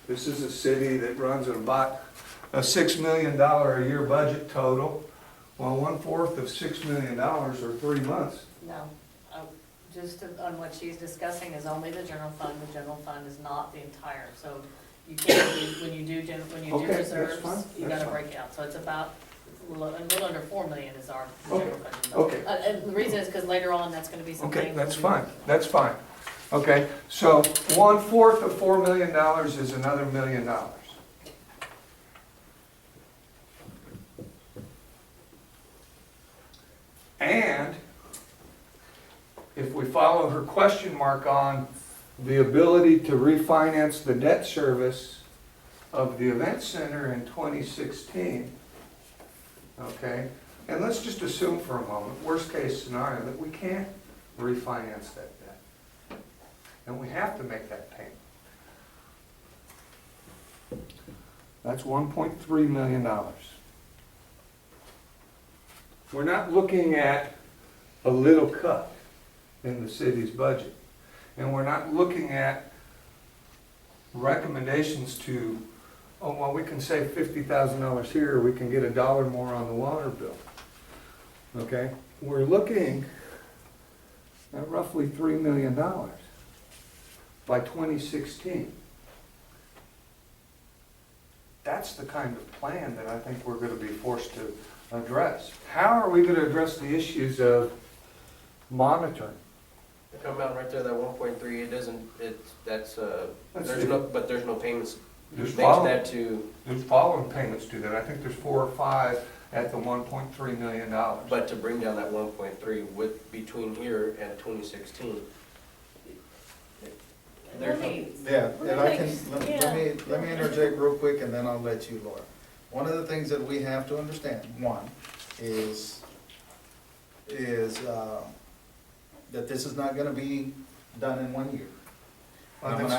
This is a city that runs at about a $6 million a year budget total. Well, 1/4 of $6 million are 3 months. No, just on what she's discussing is only the general fund. The general fund is not the entire, so you can't, when you do Okay, that's reserves, fine, you that's gotta fine. break it out. So it's about A little under 4 million is our Okay, general fund. okay. And the reason is because later on, that's gonna be something. Okay, that's fine, that's fine. Okay, so 1/4 of $4 million is another $1 million. And if we follow her question mark on the ability to refinance the debt service of the event center in 2016, okay, and let's just assume for a moment, worst case scenario, that we can't refinance that debt. And we have to make that payment. That's $1.3 million. We're not looking at a little cut in the city's budget. And we're not looking at recommendations to, oh, well, we can save $50,000 here, or we can get $1 more on the water bill. Okay? We're looking at roughly $3 million by 2016. That's the kind of plan that I think we're going to be forced to address. How are we going to address the issues of monitoring? To come out right there, that 1.3, it doesn't, That's there's it. there's no payments. There's Makes that to, following payments to that. I think there's 4 or 5 at the $1.3 million. but to bring down that 1.3 with, between here and 2016. There's no, Yeah, and I can, Yeah. let me interject real quick and then I'll let you, Laura. One of the things that we have to understand, one, is that this is not gonna be done in 1 year. And I'm gonna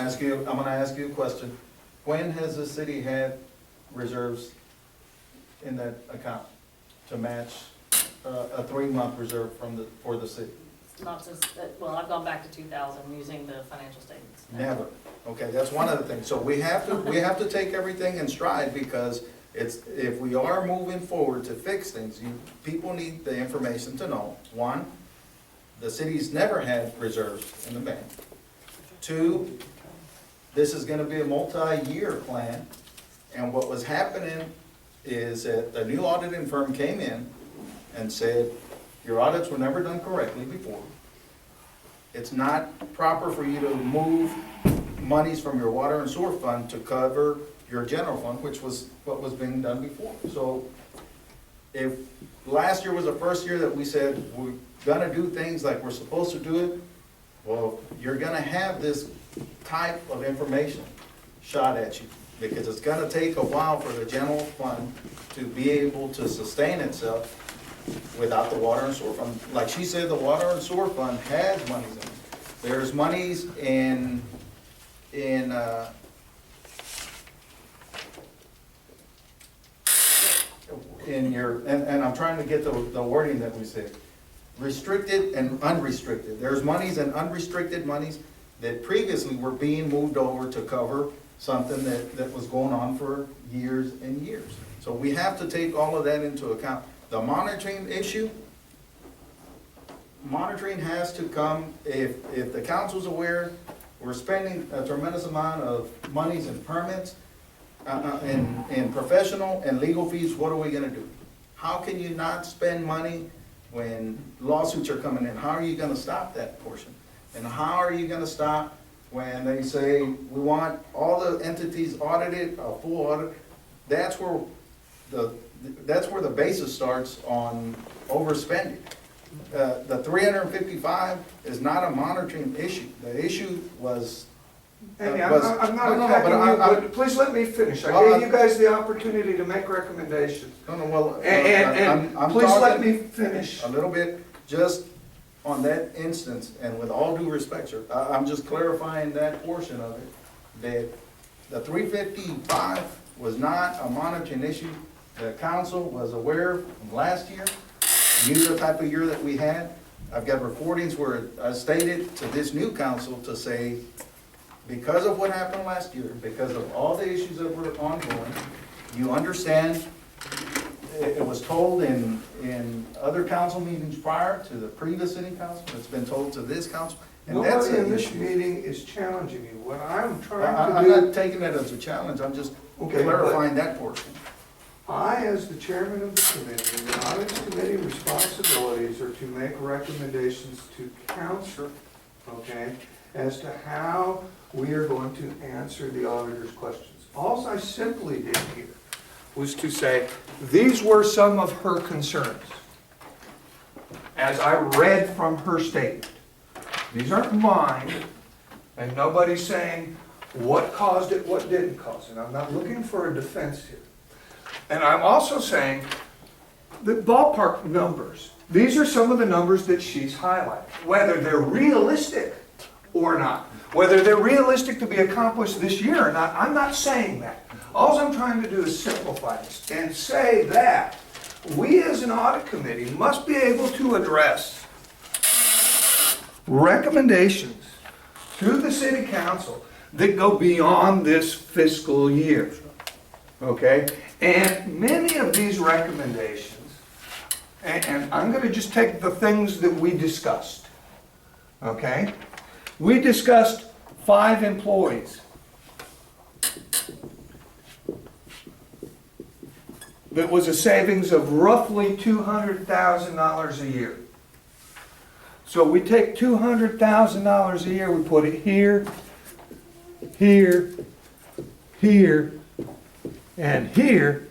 ask you a question. When has the city had reserves in that account to match a 3-month reserve for the city? Not since, well, I've gone back to 2000 using the financial statements. Never. Okay, that's one of the things. So we have to take everything in stride because if we are moving forward to fix things, people need the information to know. 1, the city's never had reserves in the bank. 2, this is gonna be a multi-year plan. And what was happening is that the new auditing firm came in and said, your audits were never done correctly before. It's not proper for you to move monies from your water and sewer fund to cover your general fund, which was what was being done before. So if last year was the first year that we said we're gonna do things like we're supposed to do it, well, you're gonna have this type of information shot at you because it's gonna take a while for the general fund to be able to sustain itself without the water and sewer fund. Like she said, the water and sewer fund has monies in it. There's monies in your, and I'm trying to get the wording that we said. Restricted and unrestricted. There's monies and unrestricted monies that previously were being moved over to cover something that was going on for years and years. So we have to take all of that into account. The monitoring issue, monitoring has to come, if the council's aware, we're spending a tremendous amount of monies and permits, in professional and legal fees. What are we gonna do? How can you not spend money when lawsuits are coming in? How are you gonna stop that portion? And how are you gonna stop when they say, we want all the entities audited, a full audit? That's where the basis starts on overspending. The 355 is not a monitoring issue. The issue was. Andy, I'm not attacking you, but please let me finish. I gave you guys the opportunity to make recommendations. And I'm please let talking me finish. a little bit, just on that instance, and with all due respect, sir, I'm just clarifying that portion of it, that the 355 was not a monitoring issue. The council was aware from last year, knew the type of year that we had. I've got recordings where I stated to this new council to say, because of what happened last year, because of all the issues that were ongoing, you understand, it was told in other council meetings prior to the previous city council, it's been told to this council, and that's Nobody in an this issue. meeting is challenging you. What I'm trying to I'm do. not taking it as a challenge, I'm just Okay, clarifying that portion. I, as the chairman of the committee, and the audit committee responsibilities are to make recommendations to council, okay, as to how we are going to answer the auditor's questions. All I simply did here was to say, these were some of her concerns, as I read from her statement. These aren't mine, and nobody's saying what caused it, what didn't cause it. I'm not looking for a defense here. And I'm also saying the ballpark numbers. These are some of the numbers that she's highlighted, whether they're realistic or not. Whether they're realistic to be accomplished this year or not, I'm not saying that. All I'm trying to do is simplify this and say that we as an audit committee must be able to address recommendations to the city council that go beyond this fiscal year. Okay? And many of these recommendations, and I'm going to just take the things that we discussed. Okay? We discussed 5 employees. That was a savings of roughly $200,000 a year. So we take $200,000 a year, we put it here, here, here, and here.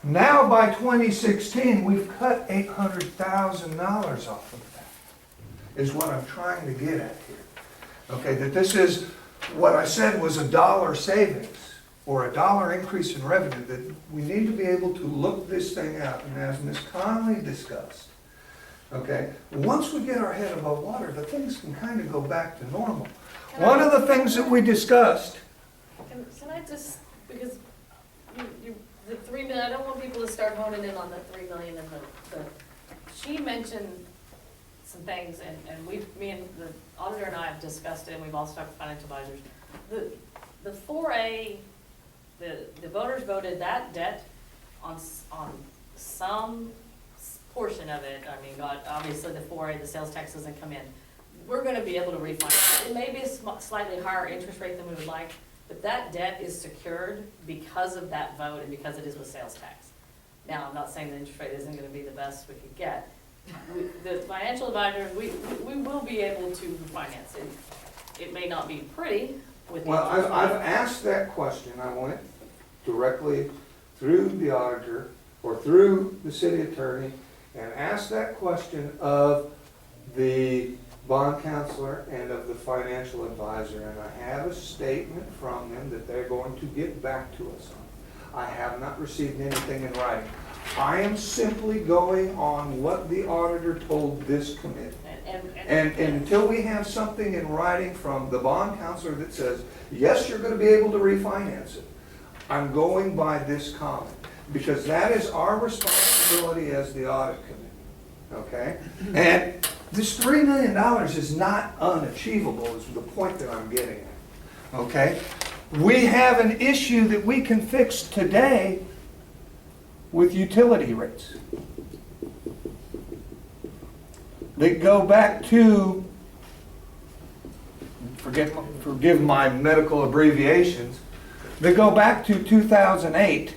Now by 2016, we've cut $800,000 off of that, is what I'm trying to get at here. Okay, that this is what I said was a $1 savings or a $1 increase in revenue, that we need to be able to look this thing out. And as Ms. Conley discussed, okay, once we get our head above water, the things can kind of go back to normal. One of the things that we discussed. Can I just, because the 3 million, I don't want people to start honing in on the 3 million and she mentioned some things, and me and the auditor and I have discussed it, and we've also talked to financial advisors. The 4A, the voters voted that debt on some portion of it. I mean, obviously the 4A, the sales tax doesn't come in. We're gonna be able to refinance. It may be a slightly higher interest rate than we would like, but that debt is secured because of that vote and because it is with sales tax. Now, I'm not saying the interest rate isn't gonna be the best we could get. The financial advisors, we will be able to refinance it. It may not be pretty with the Well, interest I've rate. asked that question. I went directly through the auditor or through the city attorney and asked that question of the bond counselor and of the financial advisor. And I have a statement from them that they're going to get back to us on. I have not received anything in writing. I am simply going on what the auditor told this committee. And until we have something in writing from the bond counselor that says, yes, you're going to be able to refinance it, I'm going by this comment. Because that is our responsibility as the audit committee. Okay? And this $3 million is not unachievable, is the point that I'm getting at. Okay? We have an issue that we can fix today with utility rates. They go back to, forgive my medical abbreviations, they go back to 2008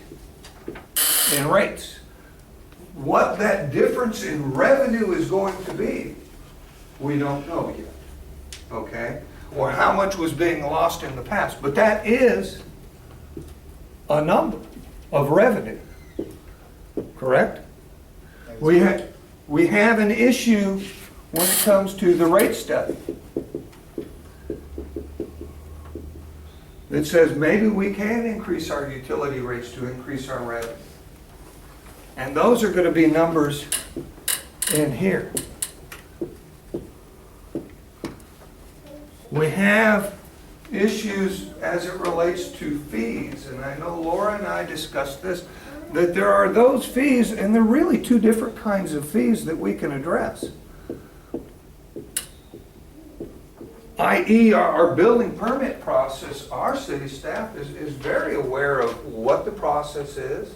in rates. What that difference in revenue is going to be, we don't know yet, okay? Or how much was being lost in the past, but that is a number of revenue, correct? We have an issue when it comes to the rate study that says maybe we can increase our utility rates to increase our revenue. And those are going to be numbers in here. We have issues as it relates to fees, and I know Laura and I discussed this, that there are those fees, and they're really 2 different kinds of fees that we can address. I.e., our building permit process, our city staff is very aware of what the process is,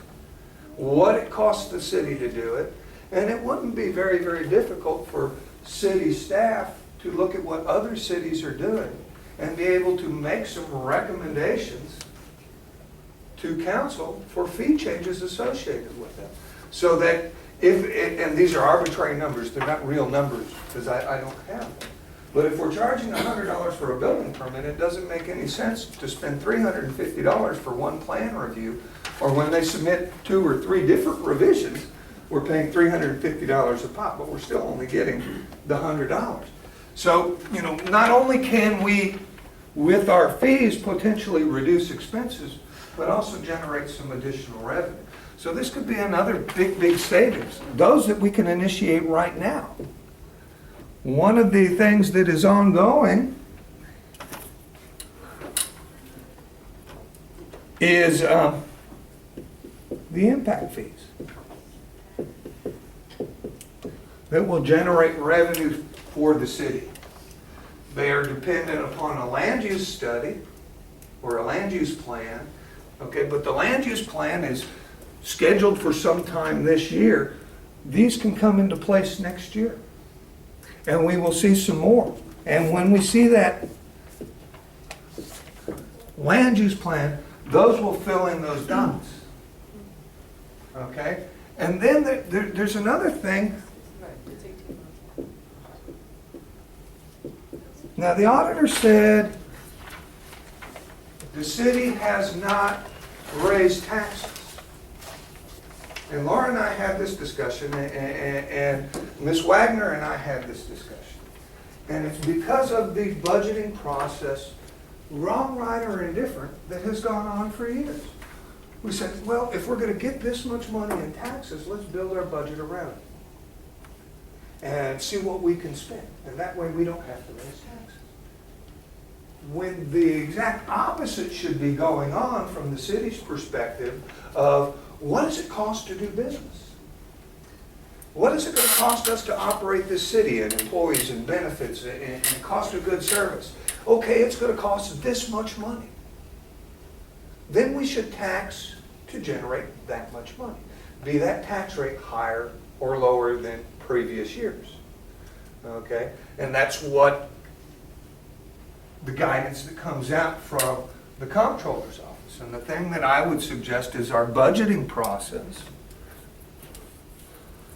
what it costs the city to do it, and it wouldn't be very, very difficult for city staff to look at what other cities are doing and be able to make some recommendations to council for fee changes associated with them. So that and these are arbitrary numbers, they're not real numbers, because I don't have them. But if we're charging $100 for a building permit, it doesn't make any sense to spend $350 for one plan review, or when they submit 2 or 3 different revisions, we're paying $350 a pop, but we're still only getting the $100. So, you know, not only can we, with our fees, potentially reduce expenses, but also generate some additional revenue. So this could be another big savings, those that we can initiate right now. One of the things that is ongoing is the impact fees that will generate revenue for the city. They are dependent upon a land use study or a land use plan, okay, but the land use plan is scheduled for some time this year. These can come into place next year. And we will see some more. And when we see that land use plan, those will fill in those dots. Okay? And then there's another thing. Now, the auditor said the city has not raised taxes. And Laura and I had this discussion, and Ms. Wagner and I had this discussion. And it's because of the budgeting process, wrong, right, or indifferent, that has gone on for years. We said, well, if we're going to get this much money in taxes, let's build our budget around it. And see what we can spend. And that way we don't have to raise taxes. When the exact opposite should be going on from the city's perspective of, what does it cost to do business? What is it going to cost us to operate this city and employees and benefits and cost of good service? Okay, it's going to cost this much money. Then we should tax to generate that much money. Be that tax rate higher or lower than previous years. Okay? And that's what the guidance that comes out from the comptroller's office. And the thing that I would suggest is our budgeting process.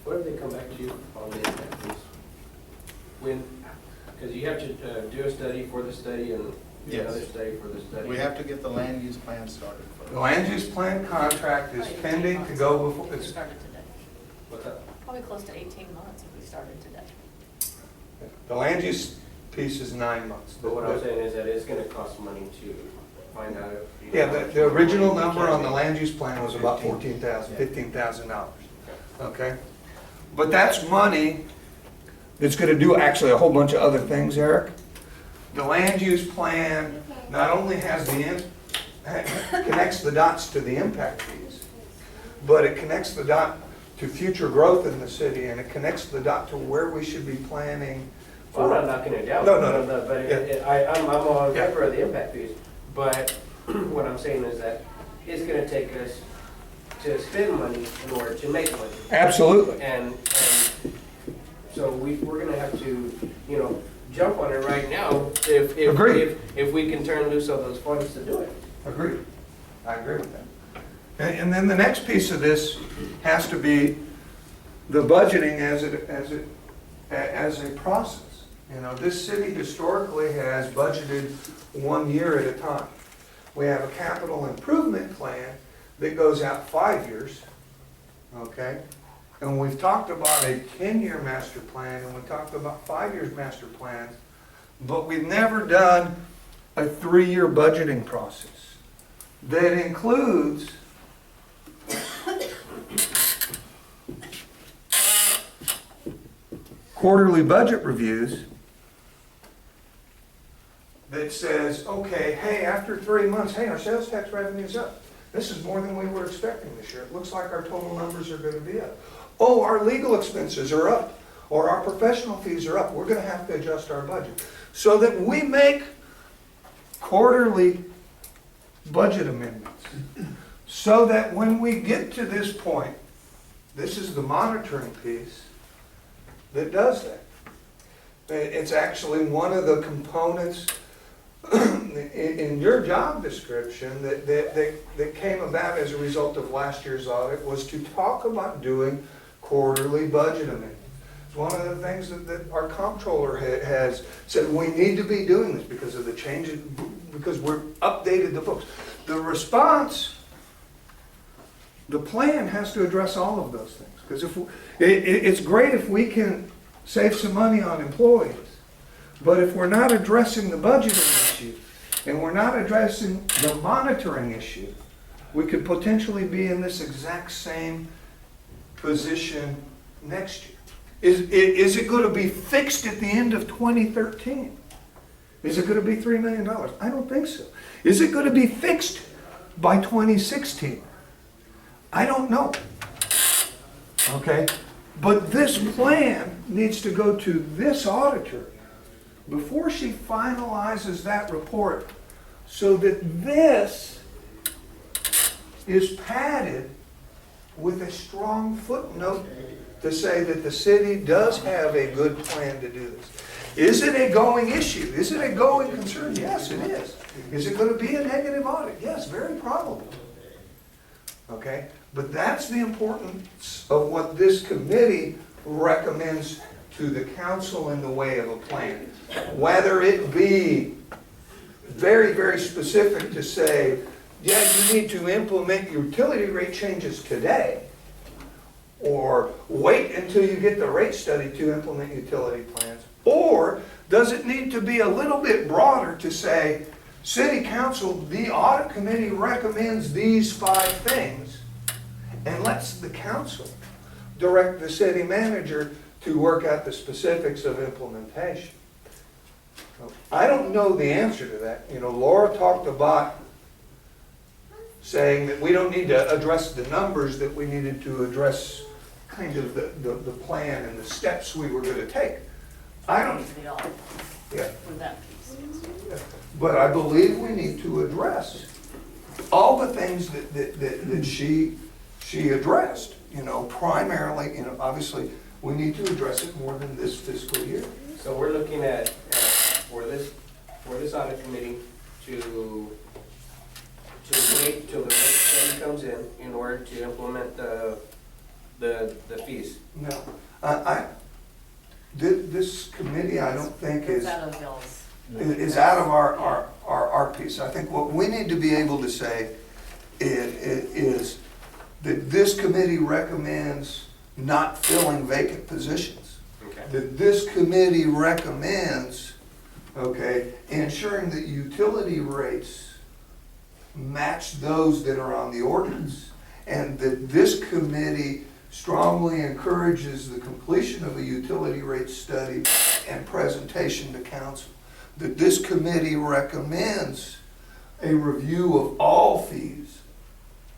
What if they come back to you on the impact fees? When, because you have to do a study for the study and Yes. another study for the study. We have to get the land use plan started first. The land use plan contract is pending to go before, We it's, started today. What's that? Probably close to 18 months if we started today. the land use piece is 9 months. But what I'm saying is that it's gonna cost money to find out if. Yeah, the original number on the land use plan was about $14,000, $15,000. Okay? But that's money that's gonna do actually a whole bunch of other things, Eric. The land use plan not only has connects the dots to the impact fees, but it connects the dot to future growth in the city, and it connects the dot to where we should be planning. Well, I'm not knocking it down. No. But I'm all in favor of the impact fees. But what I'm saying is that it's gonna take us to spend money in order to make money. Absolutely. And so we're gonna have to, you know, jump on it right now Agreed. if we can turn loose of those funds to do it. Agreed. I agree with that. And then the next piece of this has to be the budgeting as a process. You know, this city historically has budgeted 1 year at a time. We have a capital improvement plan that goes out 5 years, okay? And we've talked about a 10-year master plan, and we've talked about 5 years master plans, but we've never done a 3-year budgeting process that includes quarterly budget reviews that says, okay, hey, after 3 months, hey, our sales tax revenue's up. This is more than we were expecting this year. It looks like our total numbers are going to be up. Oh, our legal expenses are up, or our professional fees are up. We're going to have to adjust our budget. So that we make quarterly budget amendments. So that when we get to this point, this is the monitoring piece that does that. It's actually one of the components in your job description that came about as a result of last year's audit was to talk about doing quarterly budget amendments. It's one of the things that our comptroller has said, we need to be doing this because of the changes, because we're updated the books. The response, the plan has to address all of those things. Because it's great if we can save some money on employees, but if we're not addressing the budgeting issue and we're not addressing the monitoring issue, we could potentially be in this exact same position next year. Is it going to be fixed at the end of 2013? Is it going to be $3 million? I don't think so. Is it going to be fixed by 2016? I don't know. Okay? But this plan needs to go to this auditor before she finalizes that report, so that this is padded with a strong footnote to say that the city does have a good plan to do this. Is it a going issue? Is it a going concern? Yes, it is. Is it going to be a negative audit? Yes, very probable. Okay? But that's the importance of what this committee recommends to the council in the way of a plan. Whether it be very, very specific to say, yeah, you need to implement utility rate changes today, or wait until you get the rate study to implement utility plans, or does it need to be a little bit broader to say, City Council, the Audit Committee recommends these 5 things, and lets the council direct the city manager to work out the specifics of implementation. I don't know the answer to that. You know, Laura talked about saying that we don't need to address the numbers, that we needed to address kind of the plan and the steps we were going to take. I don't, The audit yeah. with that piece. But I believe we need to address all the things that she addressed. You know, primarily, you know, obviously, we need to address it more than this fiscal year. So we're looking at, for this audit committee to wait till the rate study comes in order to implement the fees. No, this committee, I don't think It's is out of Bill's. out of our piece. I think what we need to be able to say is that this committee recommends not filling vacant positions. Okay. That this committee recommends, okay, ensuring that utility rates match those that are on the ordinance. And that this committee strongly encourages the completion of a utility rate study and presentation to council. That this committee recommends a review of all fees,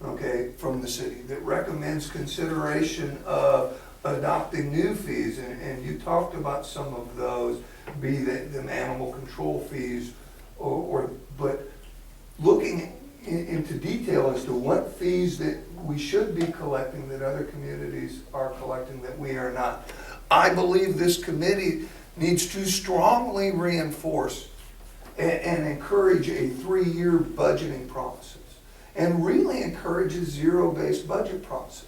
okay, from the city. That recommends consideration of adopting new fees, and you talked about some of those, be the animal control fees, but looking into detail as to what fees that we should be collecting that other communities are collecting that we are not. I believe this committee needs to strongly reinforce and encourage a 3-year budgeting process, and really encourages zero-based budget process.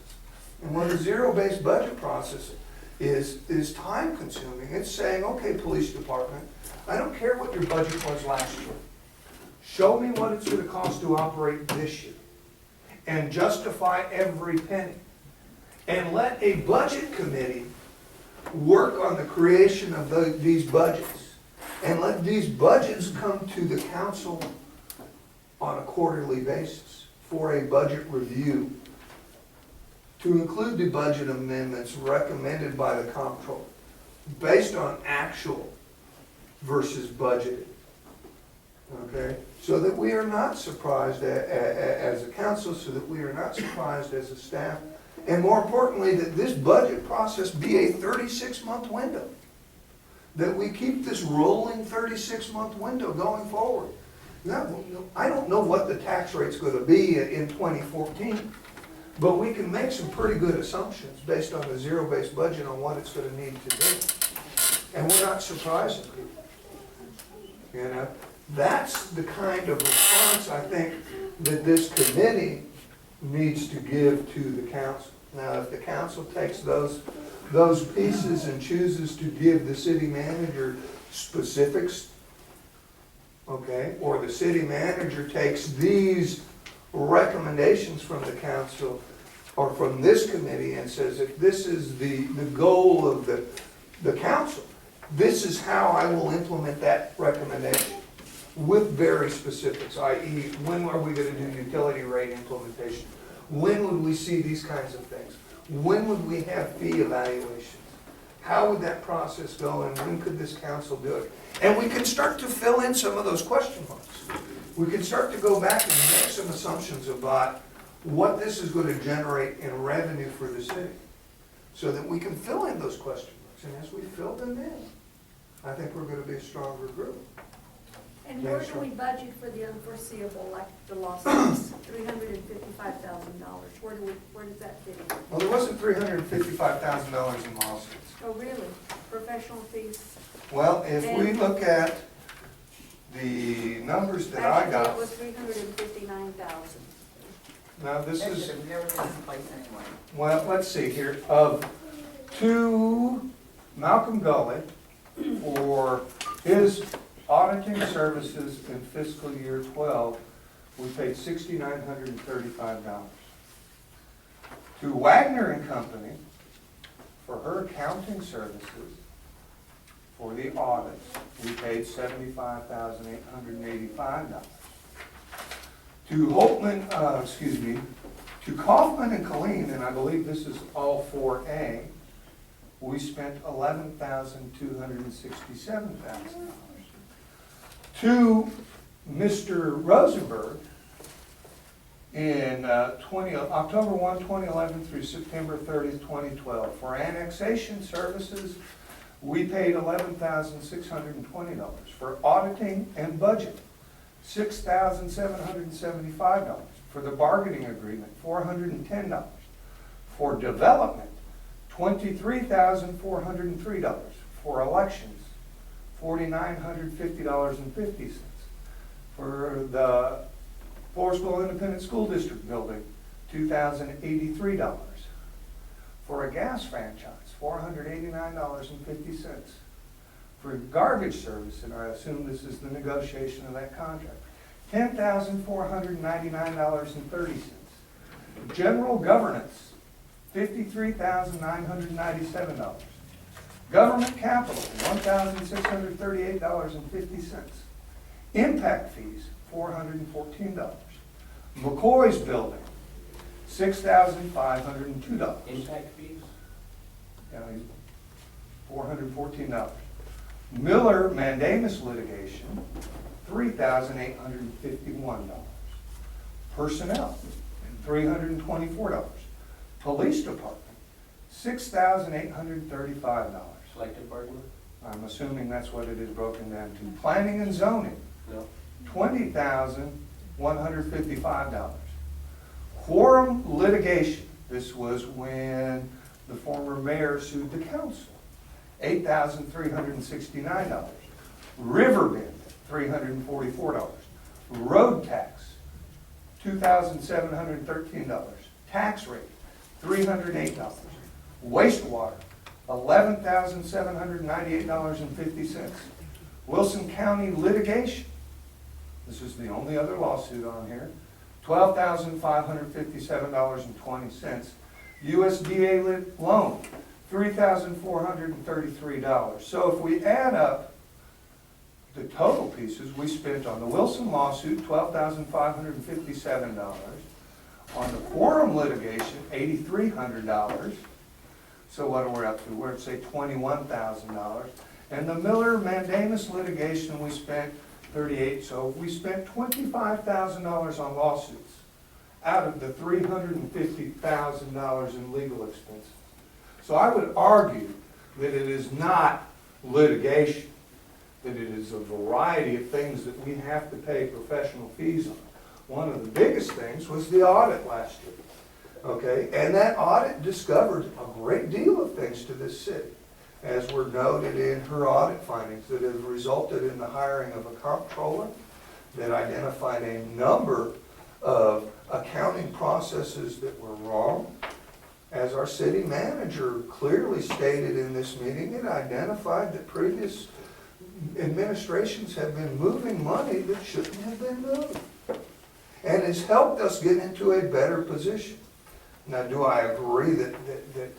And what a zero-based budget process is time consuming. It's saying, okay, police department, I don't care what your budget was last year. Show me what it's going to cost to operate this year, and justify every penny. And let a budget committee work on the creation of these budgets, and let these budgets come to the council on a quarterly basis for a budget review, to include the budget amendments recommended by the comptroller based on actual versus budgeted. Okay, so that we are not surprised as a council, so that we are not surprised as a staff, and more importantly, that this budget process be a 36-month window. That we keep this rolling 36-month window going forward. Now, I don't know what the tax rate's going to be in 2014, but we can make some pretty good assumptions based on the zero-based budget on what it's going to need to do. And we're not surprising people. You know, That's the kind of response I think that this committee needs to give to the council. Now, if the council takes those pieces and chooses to give the city manager specifics, okay, or the city manager takes these recommendations from the council or from this committee and says, if this is the goal of the council, this is how I will implement that recommendation with very specifics, i.e. when are we gonna do utility rate implementation? When would we see these kinds of things? When would we have fee evaluations? How would that process go and when could this council do it? And we can start to fill in some of those question marks. We can start to go back and make some assumptions about what this is going to generate in revenue for the city, so that we can fill in those question marks. And as we fill them in, I think we're going to be a stronger group. And where do we budget for the unforeseeable, like the lawsuits, $355,000? Where does that fit in? Well, there wasn't $355,000 in lawsuits. Oh, really? Professional fees? Well, if we look at the numbers that I got. Actually, it was $359,000. Now, this That is, should have never been in place anyway. well, let's see here, to Malcolm Gully for his auditing services in fiscal year 12, we paid $6,935. To Wagner and Company for her accounting services for the audits, we paid $75,885. To Holtman, to Kaufman and Colleen, and I believe this is all 4A, we spent $11,267,000. To Mr. Rosenberg, in October 1, 2011 through September 30, 2012, for annexation services, we paid $11,620. For auditing and budget, $6,775. For the bargaining agreement, $410. For development, $23,403. For elections, $4,950.50. For the Floresville Independent School District building, $2,083. For a gas franchise, $489.50. For garbage service, and I assume this is the negotiation of that contract, $10,499.30. General governance, $53,997. Government capital, $1,638.50. Impact fees, $414. McCoy's building, $6,502. Impact fees? Yeah, $414. Miller mandamus litigation, $3,851. Personnel, $324. Police department, $6,835. Collective bargaining? I'm assuming that's what it is broken down to. Planning and zoning, No. $20,155. Quorum litigation, this was when the former mayor sued the council, $8,369. Riverbend, $344. Road tax, $2,713. Tax rate, $308. Wastewater, $11,798.50. Wilson County litigation, this is the only other lawsuit on here, $12,557.20. USDA loan, $3,433. So if we add up the total pieces, we spent on the Wilson lawsuit, $12,557. On the quorum litigation, $8,300. So what are we up to? We're at, say, $21,000. And the Miller mandamus litigation, we spent $38,000. So we spent $25,000 on lawsuits out of the $350,000 in legal expenses. So I would argue that it is not litigation, that it is a variety of things that we have to pay professional fees on. One of the biggest things was the audit last year, okay? And that audit discovered a great deal of things to this city. as were noted in her audit findings, that have resulted in the hiring of a comptroller that identified a number of accounting processes that were wrong. As our city manager clearly stated in this meeting, it identified that previous administrations have been moving money that shouldn't have been moved, and has helped us get into a better position. Now, do I agree that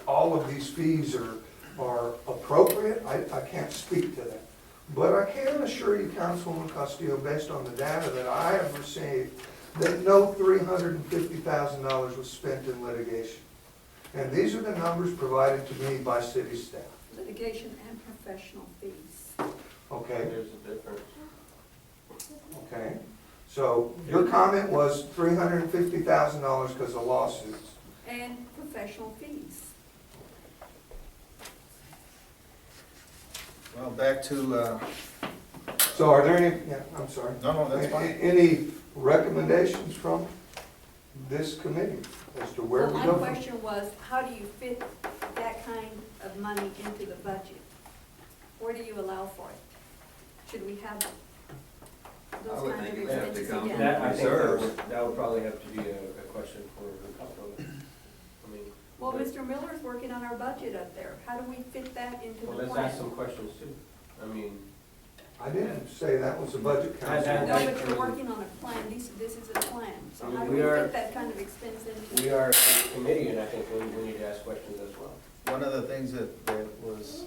all of these fees are appropriate? I can't speak to that. But I can assure you, Councilwoman Castillo, based on the data that I have received, that no $350,000 was spent in litigation. And these are the numbers provided to me by city staff. Litigation and professional fees. Okay, There's a difference. okay. So your comment was $350,000 because of lawsuits. And professional fees. Well, back to, So are there any, yeah, I'm sorry. no, that's fine. Any recommendations from this committee as to where Well, we my go from? question was, how do you fit that kind of money into the budget? Where do you allow for it? Should we have those I would kinds of think it would have to expenses come again? from That, I think reserves. that would probably have to be a question for the comptroller. I mean. Well, Mr. Miller's working on our budget up there. How do we fit that into Well, the let's plan? ask some questions too. I mean, I didn't say that was a budget council. I- No, but you're working on a plan. This is a plan. So how do we fit that kind of expense into? we are a committee, and I think we need to ask questions as well. One of the things that was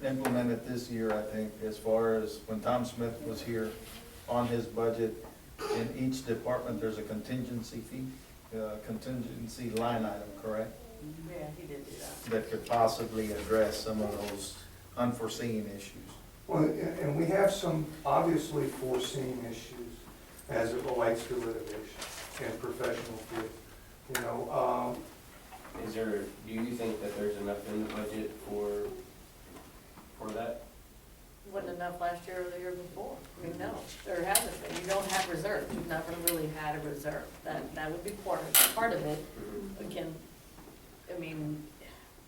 implemented this year, I think, as far as when Tom Smith was here on his budget, in each department, there's a contingency fee, contingency line item, correct? Yeah, he did do that. That could possibly address some of those unforeseen issues. Well, and we have some obviously foreseen issues as it relates to litigation and professional fee. You know, Is there, do you think that there's enough in the budget for that? Wasn't enough last year or the year before. I mean, no, there hasn't been. You don't have reserves. You've never really had a reserve. That would be part of it. Again, I mean,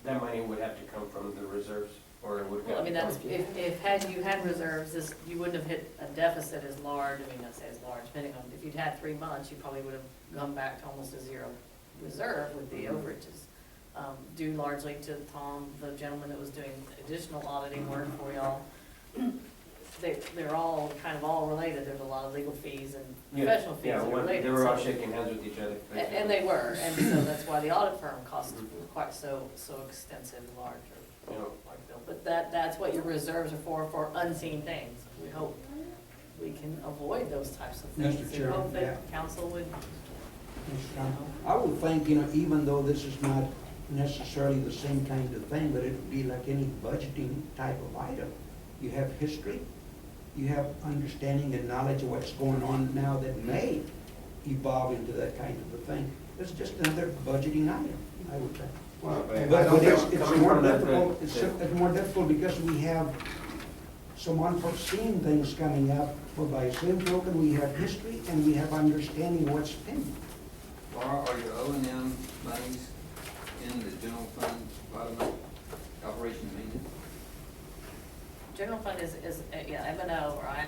That money would have to come from the reserves, or it would have well, I mean, to that's, come- if had you had reserves, you wouldn't have hit a deficit as large, I mean, not say as large, depending on, if you'd had 3 months, you probably would have gone back to almost a zero reserve with the overages. Due largely to Tom, the gentleman that was doing additional auditing work for y'all. They're all kind of all related. There's a lot of legal fees and professional fees that are related. They were all so- shaking hands with each other. And they were, and so that's why the audit firm cost quite so extensive and large, or, You know, like Bill. But that's what your reserves are for unseen things. We hope we can avoid those types of things. Mr. And Chairman, hope yeah. that council would, I would think, even though this is not necessarily the same kind of thing, but it would be like any budgeting type of item. You have history, you have understanding and knowledge of what's going on now that may evolve into that kind of a thing. It's just another budgeting item, I would think. well, But- and I But don't it's, think, it's coming more from that, difficult, it's more difficult because we have some unforeseen things coming up, but by the same token, we have history and we have understanding of what's pending. Are your O&M monies in the general fund, bottom of operation and maintenance? general fund is, yeah, M&O, right?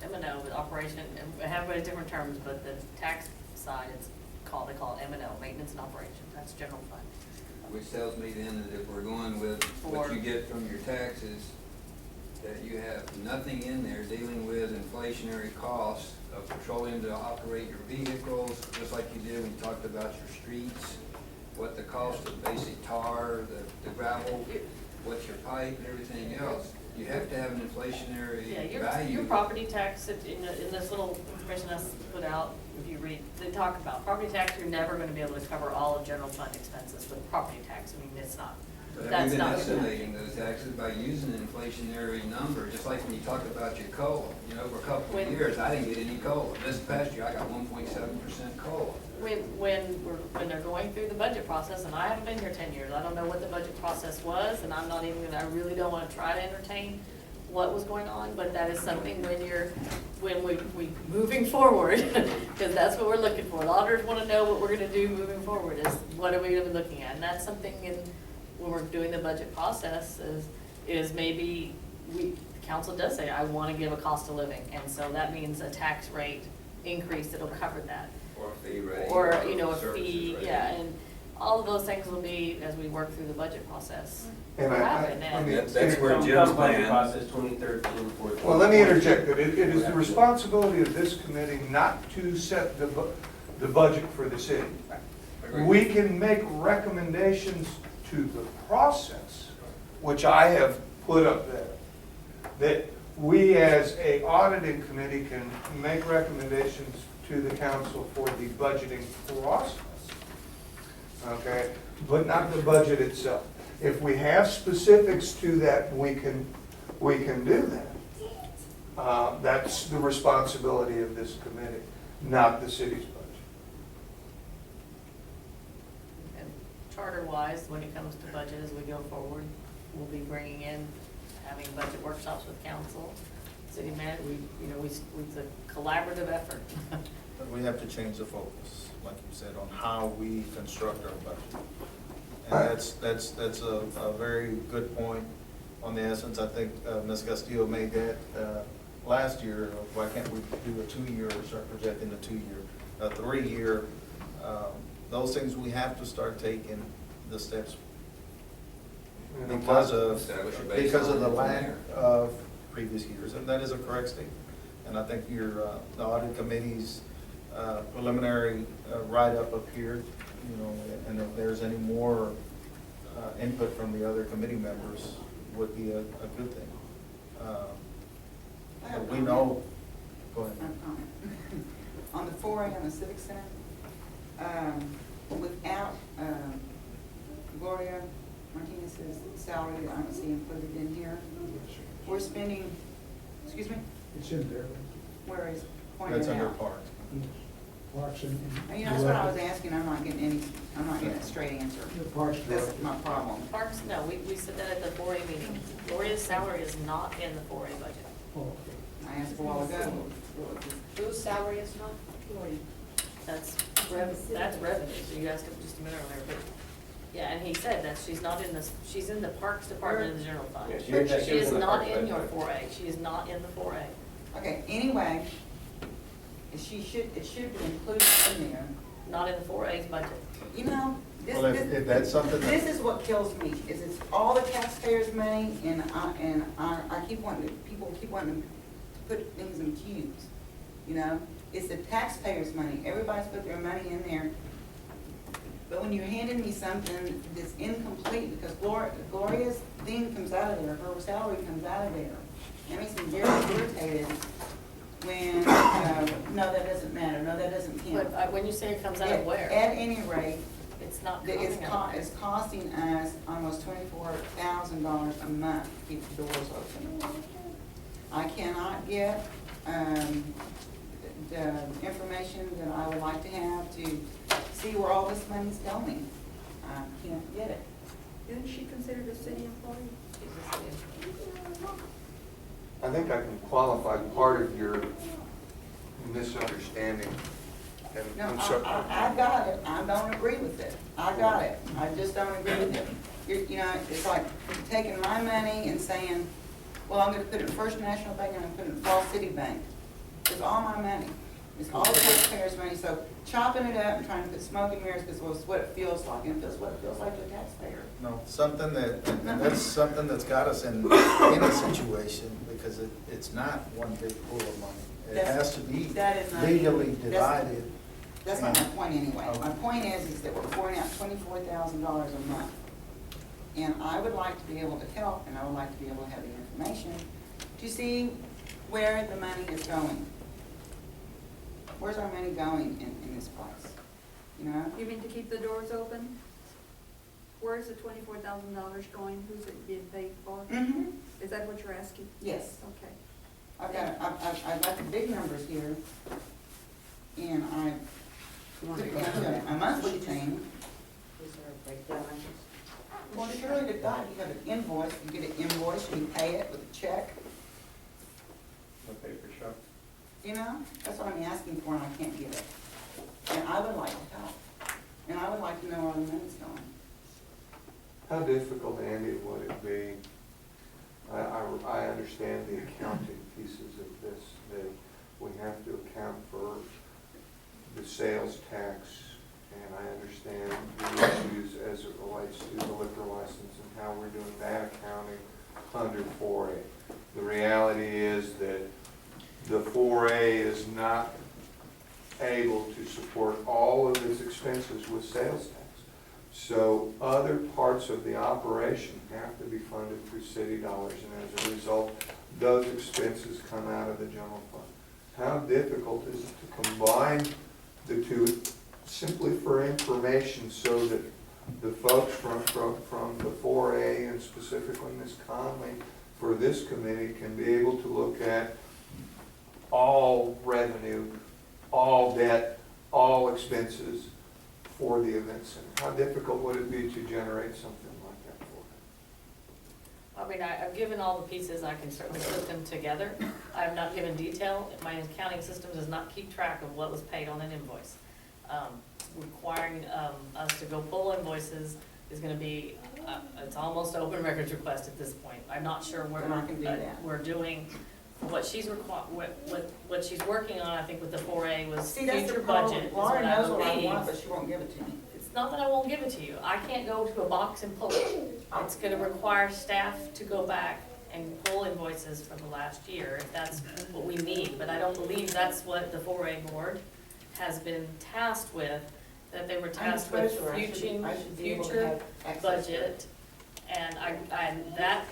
M&O with operation, and we have very different terms, but the tax side, they call it M&O, maintenance and operation. That's general fund. Which tells me then that if we're going with what you get from your taxes, that you have nothing in there dealing with inflationary costs of petroleum to operate your vehicles, just like you did when you talked about your streets, what the cost of basic tar, the gravel, what's your pipe and everything else. You have to have an inflationary Yeah, value. your property tax, in this little information I put out, if you read, they talk about property tax, you're never gonna be able to cover all of general fund expenses with property tax. I mean, it's not, But we've that's been not. estimating those taxes by using an inflationary number, just like when you talk about your COLA. You know, for a couple of When- years, I didn't get any COLA. This past year, I got 1.7% COLA. When they're going through the budget process, and I haven't been here 10 years, I don't know what the budget process was, and I'm not even gonna, I really don't wanna try to entertain what was going on, but that is something when we moving forward, because that's what we're looking for. The auditors wanna know what we're gonna do moving forward, is what are we gonna be looking at? And that's something when we're doing the budget process, is is maybe the council does say, I want to give a cost of living, and so that means a tax rate increase that'll cover that. Or a fee rate. Or, you know, a services fee, rate. yeah, and all of those things will be as we work through the budget process. And Happen, I and- mean, That's where Jim's plan. Process 2013, 14. well, let me interject, that it is the responsibility of this committee not to set the budget for the city. Agreed. We can make recommendations to the process, which I have put up there, that we as a auditing committee can make recommendations to the council for the budgeting process. Okay, but not the budget itself. If we have specifics to that, we can do that. That's the responsibility of this committee, not the city's budget. And charter-wise, when it comes to budget as we go forward, we'll be bringing in, having budget workshops with council, city manager, it's a collaborative effort. But we have to change the focus, like you said, on how we construct our budget. And that's a very good point on the essence. I think Ms. Castillo made that last year. Why can't we do a 2-year or start projecting a 2-year, a 3-year? Those things we have to start taking the steps because of the lack of previous years, and that is a correct statement. And I think the audit committee's preliminary write-up up here, and if there's any more input from the other committee members would be a good thing. I have a We comment. know, go ahead. I have a comment. On the 4A on the Civic Center, without Gloria Martinez's salary, I don't see included in here, we're spending, excuse me, It's in there. where is pointed That's under out? parks. Parks and. That's what I was asking, I'm not getting a straight answer. The Parks That's Director. my problem. Parks, no, we said that at the 4A meeting. Gloria's salary is not in the 4A budget. Oh, okay. I asked a while ago. Whose salary is not? That's revenue, so you asked him just a minute earlier, but, yeah, and he said that she's not in this, she's in the Parks Department of the General Fund. Yeah, she She was is in the not Parks in your budget. 4A, she is not in the 4A. Okay, anyway, it should be included in there. Not in the 4A's budget. You know, this, Well, if that's something that. this is what kills me, is it's all the taxpayers' money, and I keep wanting people keep wanting to put things in cubes, It's the taxpayers' money, everybody's put their money in there. But when you're handing me something that's incomplete, because Gloria's thing comes out of there, her salary comes out of there. That makes me very irritated when, no, that doesn't matter, no, that doesn't count. But when you say it comes out of where? At any rate, It's not it's coming out. it's costing us almost $24,000 a month to keep the doors open. I cannot get, the information that I would like to have to see where all this money's going. I can't get it. Isn't she considered a city employee? I think I can qualify part of your misunderstanding. And No, so- I got it, I don't agree with it, I got it, I just don't agree with it. It's like taking my money and saying, well, I'm gonna put it in First National Bank, and I'm gonna put it in Fall City Bank. It's all my money, it's all the taxpayers' money, so chopping it up and trying to put smoke and mirrors, because it's what it feels like, and it's what it feels like to a taxpayer. No, something that, and that's something that's got us in a situation, because it's not one big pool of money. It has to be That is not- legally divided. That's not my point anyway. My point is that we're pouring out $24,000 a month. And I would like to be able to help, and I would like to be able to have the information to see where the money is going. Where's our money going in this place? You mean to keep the doors open? Where's the $24,000 going? Who's it being paid for? Mm-hmm. Is that what you're asking? Yes. Okay. I've got the big numbers here, and I put it down to a monthly thing. Is there a breakdown? Well, surely to God, you have an invoice, you get an invoice, you pay it with a check, No paper shop. That's what I'm asking for, and I can't get it. And I would like to help, and I would like to know where the money's going. How difficult, Andy, would it be I understand the accounting pieces of this, that we have to account for the sales tax, and I understand the issues as it relates to the liquor license and how we're doing that accounting under 4A. The reality is that the 4A is not able to support all of its expenses with sales tax. So other parts of the operation have to be funded through city dollars, and as a result, those expenses come out of the general fund. How difficult is it to combine the two simply for information so that the folks from the 4A and specifically Ms. Conley for this committee can be able to look at all revenue, all debt, all expenses for the event center? How difficult would it be to generate something like that for them? I mean, I've given all the pieces, I can certainly put them together. I have not given detail. My accounting system does not keep track of what was paid on an invoice. Requiring us to go pull invoices is gonna be, it's almost an open records request at this point. I'm not sure where Then I can do that. we're doing, what she's what she's working on, I think with the 4A was See, that's the future problem. budget is Laura what I knows what I believe. want, but she won't give it to me. It's not that I won't give it to you. I can't go to a box and pull it. It's gonna require staff to go back and pull invoices from the last year, if that's what we need. But I don't believe that's what the 4A board has been tasked with, that they were tasked with future budget. And that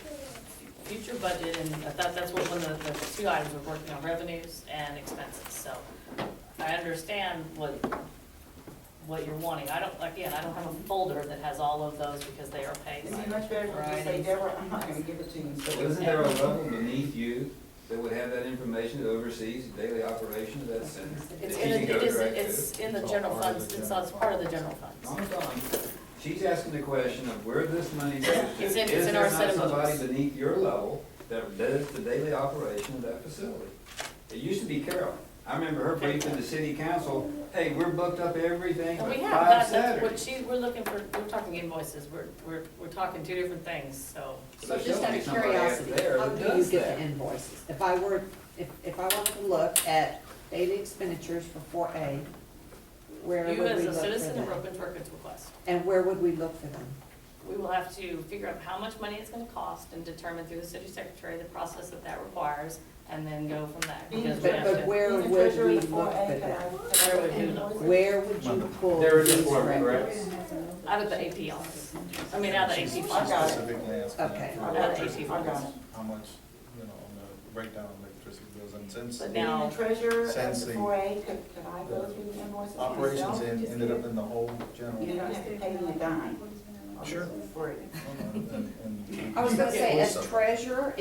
future budget, and I thought that's what one of the two items we're working on, revenues and expenses. So I understand what you're wanting. I don't have a folder that has all of those because they are paid. It'd be much better if you just say, Deborah, I'm not gonna give it to you. So Well, isn't there a level beneath you that would have that information that oversees daily operations of that center? It's that in she can go direct to? it's in the general funds, it's part of the general funds. Long gone. She's asking the question of where this money goes to. It's in Is our there set not of somebody books. beneath your level that does the daily operation of that facility? It used to be Carol. I remember her briefing the city council, hey, we're booked up everything And but we have 5 that's Saturdays. what we're looking for, we're talking invoices, we're talking two different things, so. So There just should out be of somebody out curiosity, there how that do you does get that. the invoices? If I wanted to look at daily expenditures for 4A, where would You we as a look for citizen are them? open to a request. And where would we look for them? We will have to figure out how much money it's gonna cost and determine through the city secretary the process that requires, and then go from there. Because we have But to- where Being the would treasurer we of the look 4A, for can them? Where would you look? Where would you pull There is a these form, records? correct? Out of the AP office. I mean, out of the AP I funds. got it. Specifically asking Okay. for Out of the AP I funds. got it. how much, on the breakdown of electricity bills, and since But Being now, the treasurer of Since the the- 4A, could I go through the invoices myself? operations ended up in the whole general. You don't have to pay me a dime. Sure. Free. And I was gonna say, as Also- treasurer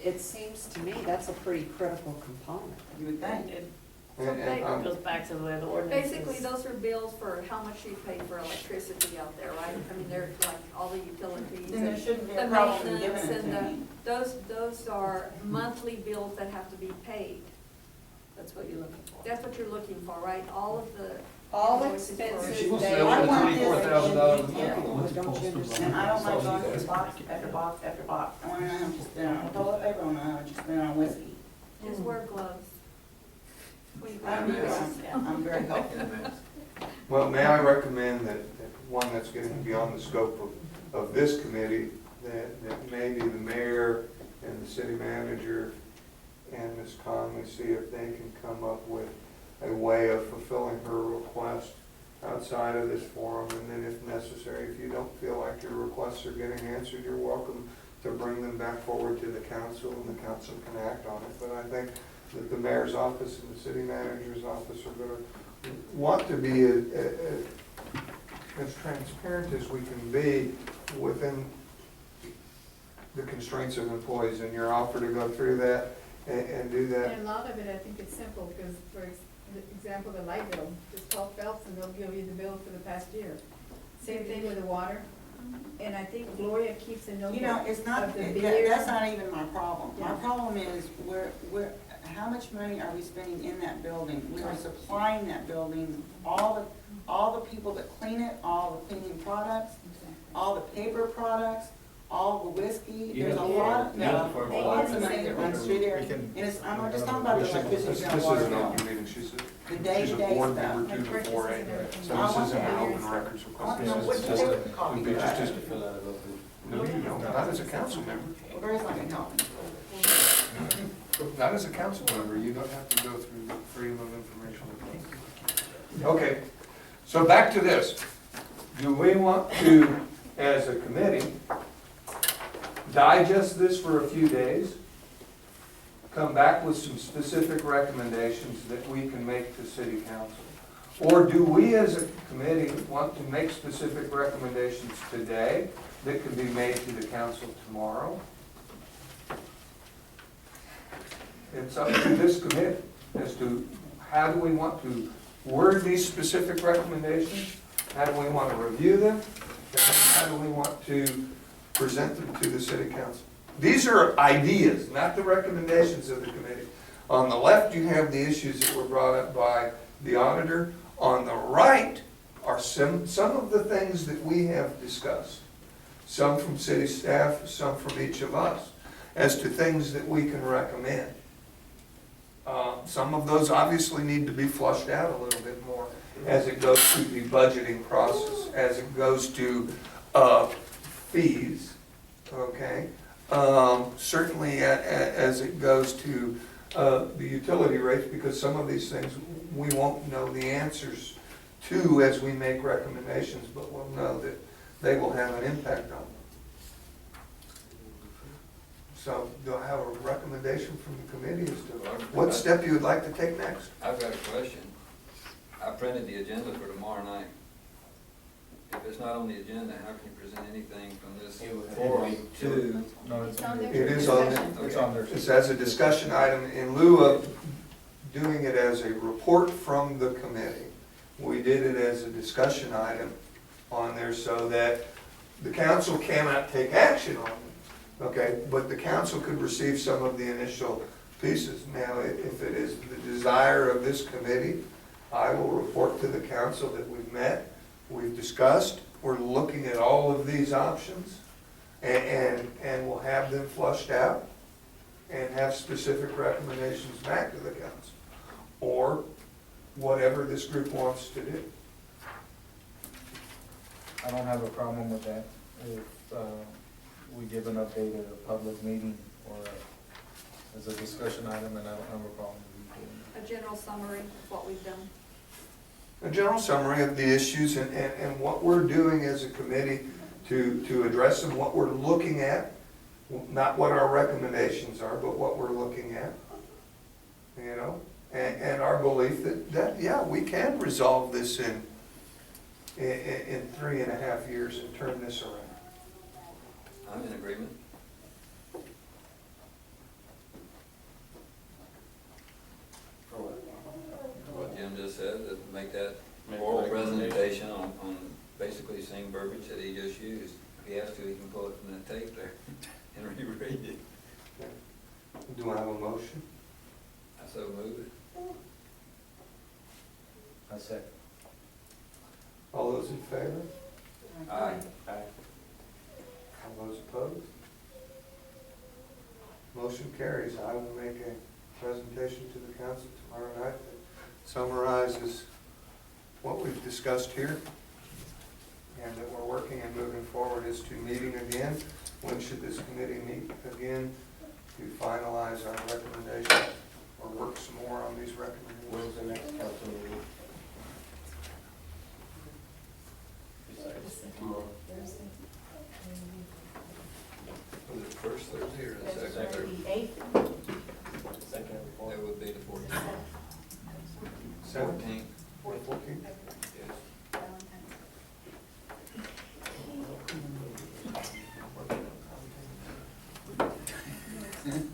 it seems to me that's a pretty critical component. You would think. it And goes back to the way the ordinance is. Basically, those are bills for how much you pay for electricity out there, right? I mean, they're like all the utilities Then there and shouldn't be a the problem in maintenance giving it to and me. those are monthly bills that have to be paid. That's what you're looking for. That's what you're looking for, right? All of the. All invoices for- expenses She wants to they. know I what the want this $24,000 in detail. Don't you understand? And I don't like That's all going she's through box after box after box. I wanna know how much you spent on toilet paper, I wanna know how much you spent on whiskey. Just wear gloves. When you go I'm, to the- I'm very helpful. Well, may I recommend that one that's getting beyond the scope of this committee, that maybe the mayor and the city manager and Ms. Conley see if they can come up with a way of fulfilling her request outside of this forum, and then if necessary, if you don't feel like your requests are getting answered, you're welcome to bring them back forward to the council, and the council can act on it. But I think that the mayor's office and the city manager's office are gonna want to be as transparent as we can be within the constraints of employees, and your offer to go through that and do that. And a lot of it, I think it's simple, because for example, the light bill, just call Phelps and they'll give you the bill for the past year. Same thing with the water, and I think Gloria keeps a notebook You know, it's not, of the that- beer. that's not even my problem. My Yeah. problem is, how much money are we spending in that building? We are supplying that building, all the people that clean it, all the cleaning products, all the paper products, all the whiskey, You there's a have- lot, you have no, for- lots of money that runs through there. We can- And it's, I'm not just talking about the electricity This bill and is water an bill. open meeting, she's The a day-to-day board stuff. member to Like the purchases 4A. and everything. So I this want isn't an that. open records I want request. to know This what is you just do a, with the coffee. it's just no, you don't, not as a council member. Well, Barry's not gonna help me. Not as a council member, you don't have to go through freedom of information. Okay, so back to this. Do we want to, as a committee, digest this for a few days? Come back with some specific recommendations that we can make to city council? Or do we as a committee want to make specific recommendations today that can be made to the council tomorrow? It's up to this committee as to how do we want to word these specific recommendations? How do we want to review them? And how do we want to present them to the city council? These are ideas, not the recommendations of the committee. On the left, you have the issues that were brought up by the auditor. On the right are some of the things that we have discussed. Some from city staff, some from each of us, as to things that we can recommend. Some of those obviously need to be flushed out a little bit more as it goes through the budgeting process, as it goes to fees, okay? Certainly as it goes to the utility rates, because some of these things we won't know the answers to as we make recommendations, but we'll know that they will have an impact on them. So do I have a recommendation from the committee as to what step you would like to take next? I've got a question. I printed the agenda for tomorrow night. If it's not on the agenda, how can you present anything from this forum to? No, it's on there. there. It is on, It's on there. it's as a discussion item in lieu of doing it as a report from the committee. We did it as a discussion item on there so that the council cannot take action on it. Okay, but the council could receive some of the initial pieces. Now, if it is the desire of this committee, I will report to the council that we've met, we've discussed, we're looking at all of these options, and we'll have them flushed out and have specific recommendations back to the council, or whatever this group wants to do. I don't have a problem with that. If we give an update at a public meeting or as a discussion item, and I don't have a problem with doing A general summary of what we've done. A general summary of the issues and what we're doing as a committee to address them, what we're looking at, not what our recommendations are, but what we're looking at, you know, and our belief that yeah, we can resolve this in 3.5 years and turn this around. I'm in agreement. What Jim just said, that make that oral presentation on basically the same verbiage that he just used. If he has to, he can pull it from that tape there and reread it. Do I have a motion? I so move it. I second. All those in favor? Aye. All those opposed? Motion carries. I will make a presentation to the council tomorrow night that summarizes what we've discussed here and that we're working and moving forward as to meeting again. When should this committee meet again to finalize our recommendations or work some more on these recommendations? When's the next council meeting? Tomorrow. Was it first Thursday or the second Thursday? Second. That would be the 14th. 17th? 14th? 14th? Yes.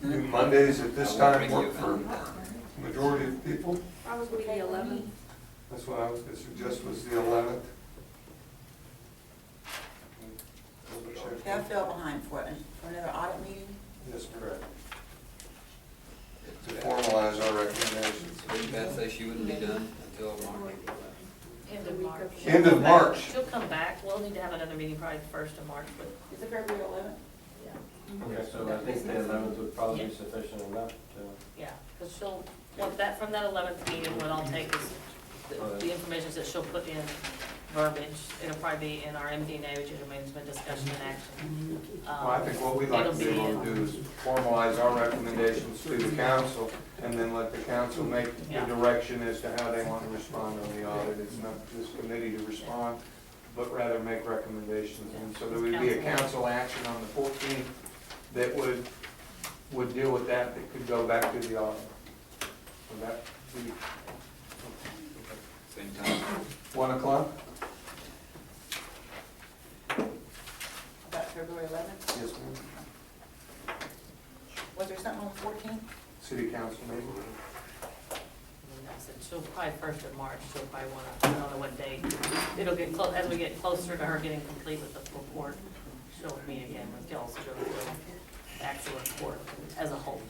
Do Mondays at this time work for majority of people? Probably the 11th. That's what I was gonna suggest was the 11th. That fell behind for another audit meeting. Yes, correct. To formalize our recommendations. Didn't Beth say she wouldn't be done until March? End of March. End of March. She'll come back. We'll need to have another meeting probably the 1st of March, but Is it February 11th? Mhm. Okay, so I think the 11th would probably be sufficient enough to. Yeah, because she'll, what that, from that 11th meeting, what I'll take is the information that she'll put in verbiage. It'll probably be in our MD&A, which is a management discussion and action. Well, I think what we'd like to be able to do is formalize our recommendations to the council, and then let the council make the Yeah. direction as to how they want to respond on the audit. It's not this committee to respond, but rather make recommendations. And so there would be a council action on the 14th that would deal with that could go back to the audit. Would that be Same time. 1 o'clock? About February 11th? Yes, ma'am. Was there something on the 14th? City council meeting. And I said she'll probably 1st of March, she'll probably want to, I don't know what date. It'll get close, as we get closer to her getting complete with the report, she'll meet again with y'all to go through the actual report as a whole.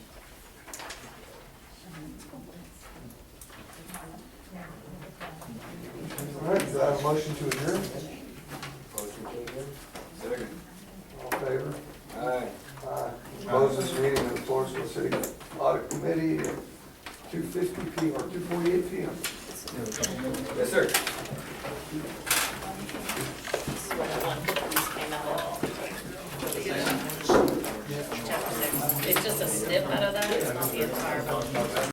All right, do I have a motion to adjourn? Motion to adjourn. Second. All in favor? Aye. Close this meeting of the Floresville City Audit Committee at 2:50 p.m. or 2:48 p.m. Yes, sir. This is what I want, these came out of. Chapter 6. It's just a snip out of that, it's not the entire.